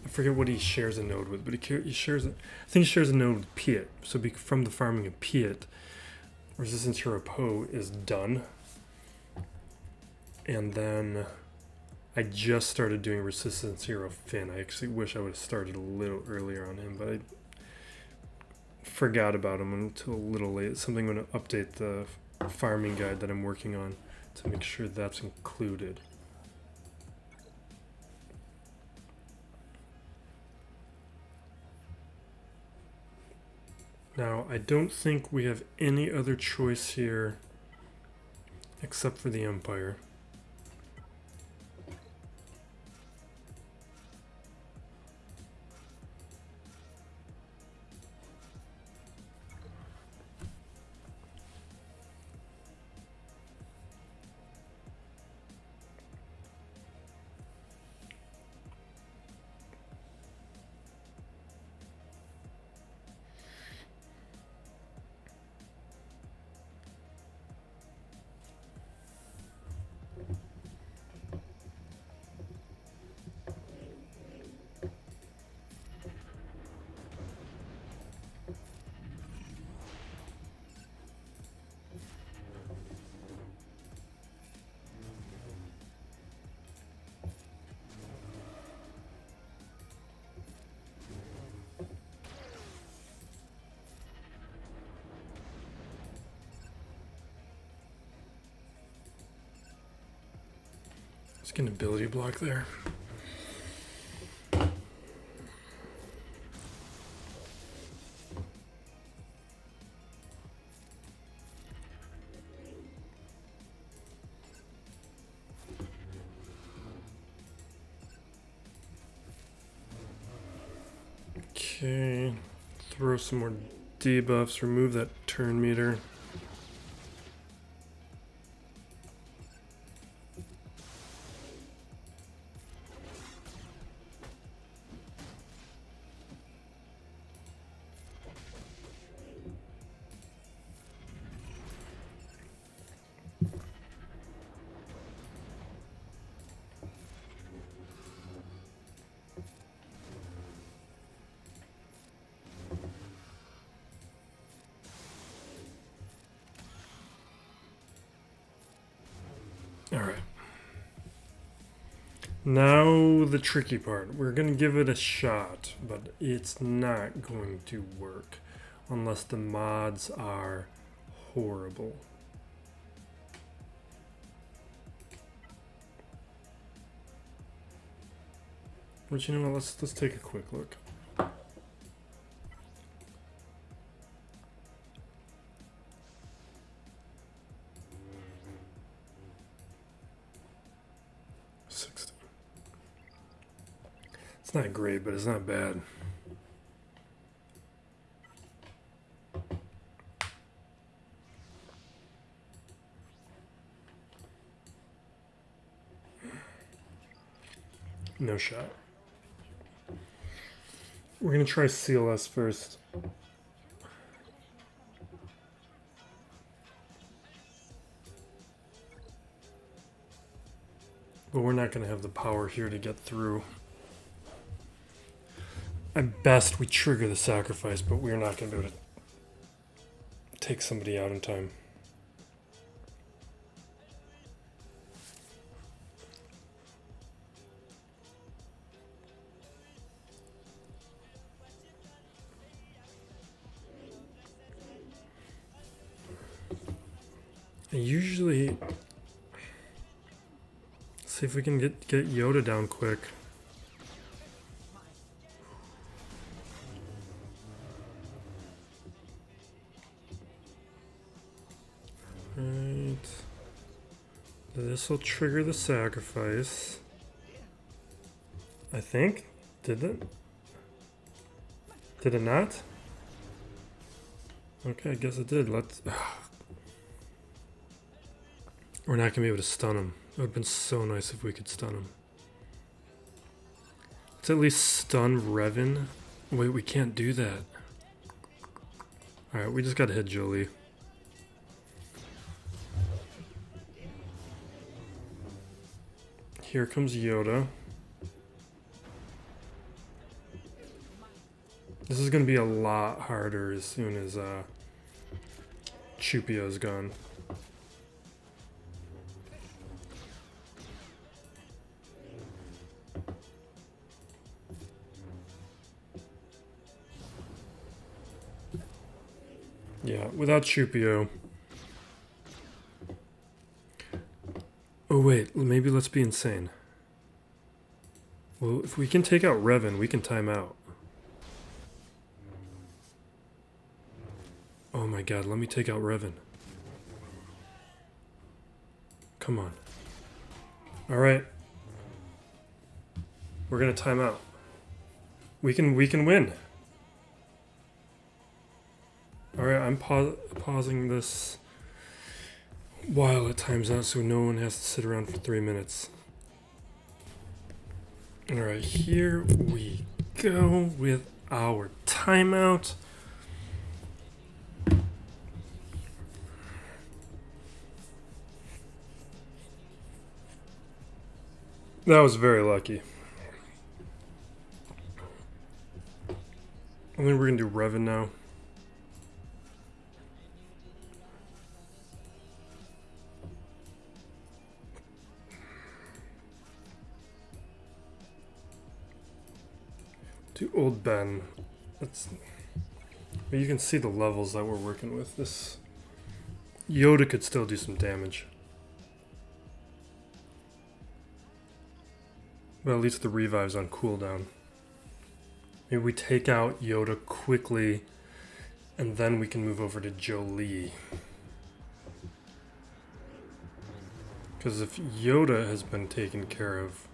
forget what he shares a node with, but he shares. I think he shares a node with Piet. So from the farming of Piet, Resistance Hero Poe is done. And then I just started doing Resistance Hero Finn. I actually wish I would have started a little earlier on him, but I forgot about him until a little late. Something I'm going to update the farming guide that I'm working on to make sure that's included. Now, I don't think we have any other choice here except for the Empire. Let's get an ability block there. Okay, throw some more debuffs, remove that turn meter. Alright. Now the tricky part. We're going to give it a shot, but it's not going to work unless the mods are horrible. But you know what, let's take a quick look. It's not great, but it's not bad. No shot. We're going to try CLS first. But we're not going to have the power here to get through. At best, we trigger the sacrifice, but we're not going to be able to take somebody out in time. I usually see if we can get Yoda down quick. Right. This will trigger the sacrifice. I think. Did it? Did it not? Okay, I guess it did. Let's. We're not gonna be able to stun him. It would have been so nice if we could stun him. Let's at least stun Revan. Wait, we can't do that. Alright, we just gotta hit Jolie. Here comes Yoda. This is gonna be a lot harder as soon as Chupio's gone. Yeah, without Chupio. Oh wait, maybe let's be insane. Well, if we can take out Revan, we can time out. Oh my god, let me take out Revan. Come on. Alright. We're gonna time out. We can win. Alright, I'm pausing this while it times out so no one has to sit around for 3 minutes. Alright, here we go with our timeout. That was very lucky. I think we're gonna do Revan now. Do Old Ben. That's. You can see the levels that we're working with. This Yoda could still do some damage. But at least the revive's on cooldown. Maybe we take out Yoda quickly, and then we can move over to Jolie. Because if Yoda has been taken care of...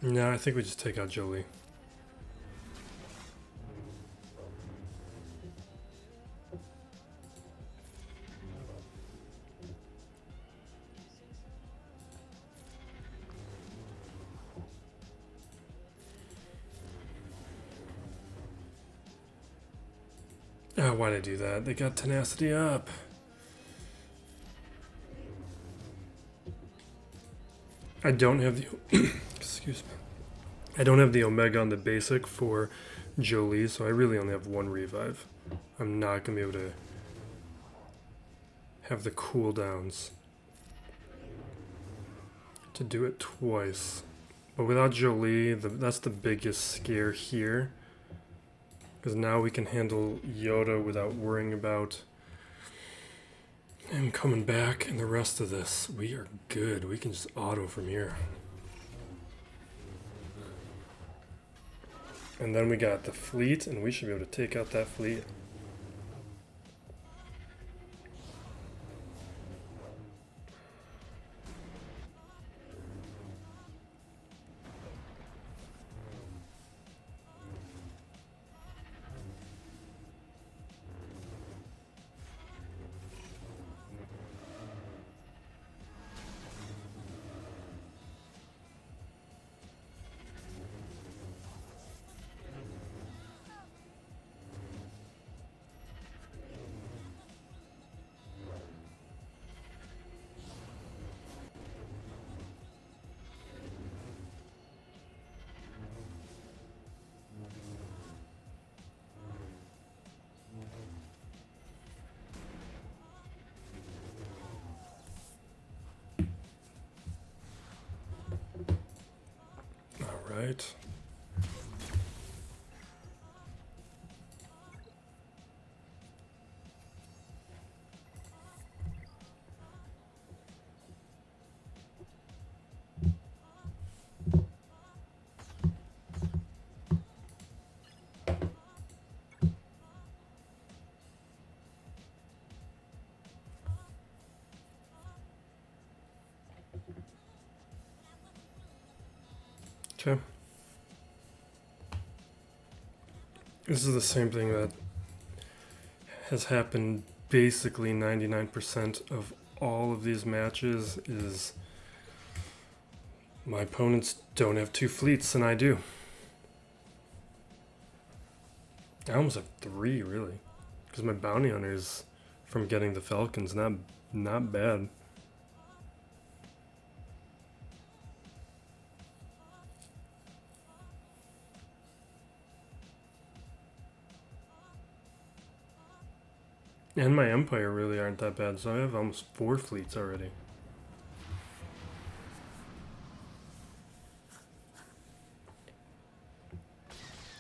No, I think we just take out Jolie. Oh, why'd I do that? They got tenacity up. I don't have the... excuse me. I don't have the Omega on the basic for Jolie, so I really only have one revive. I'm not going to be able to have the cooldowns to do it twice. But without Jolie, that's the biggest scare here. Because now we can handle Yoda without worrying about him coming back and the rest of this. We are good. We can just auto from here. And then we got the fleet, and we should be able to take out that fleet. Right. Okay. This is the same thing that has happened basically 99% of all of these matches is my opponents don't have 2 fleets and I do. I almost have 3 really, because my bounty hunters from getting the Falcons not bad. And my Empire really aren't that bad, so I have almost 4 fleets already.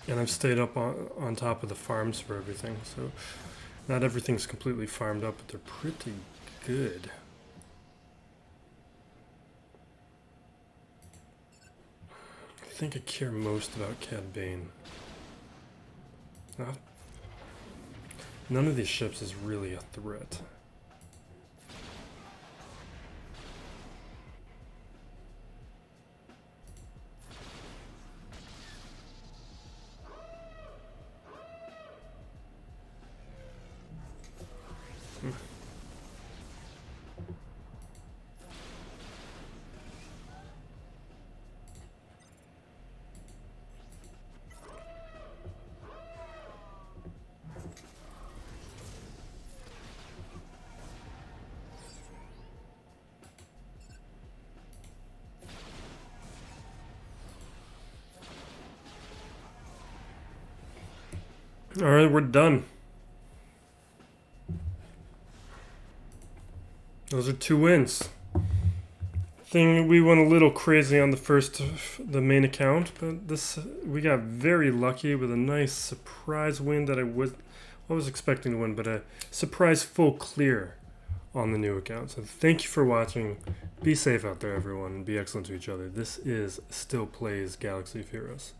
And I've stayed up on top of the farms for everything, so not everything's completely farmed up, but they're pretty good. I think I care most about Cad Bane. None of these ships is really a threat. Alright, we're done. Those are 2 wins. We went a little crazy on the main account, but we got very lucky with a nice surprise win that I was expecting to win, but a surprise full clear on the new account. So thank you for watching. Be safe out there, everyone, and be excellent to each other. This is Still Plays Galaxy of Heroes.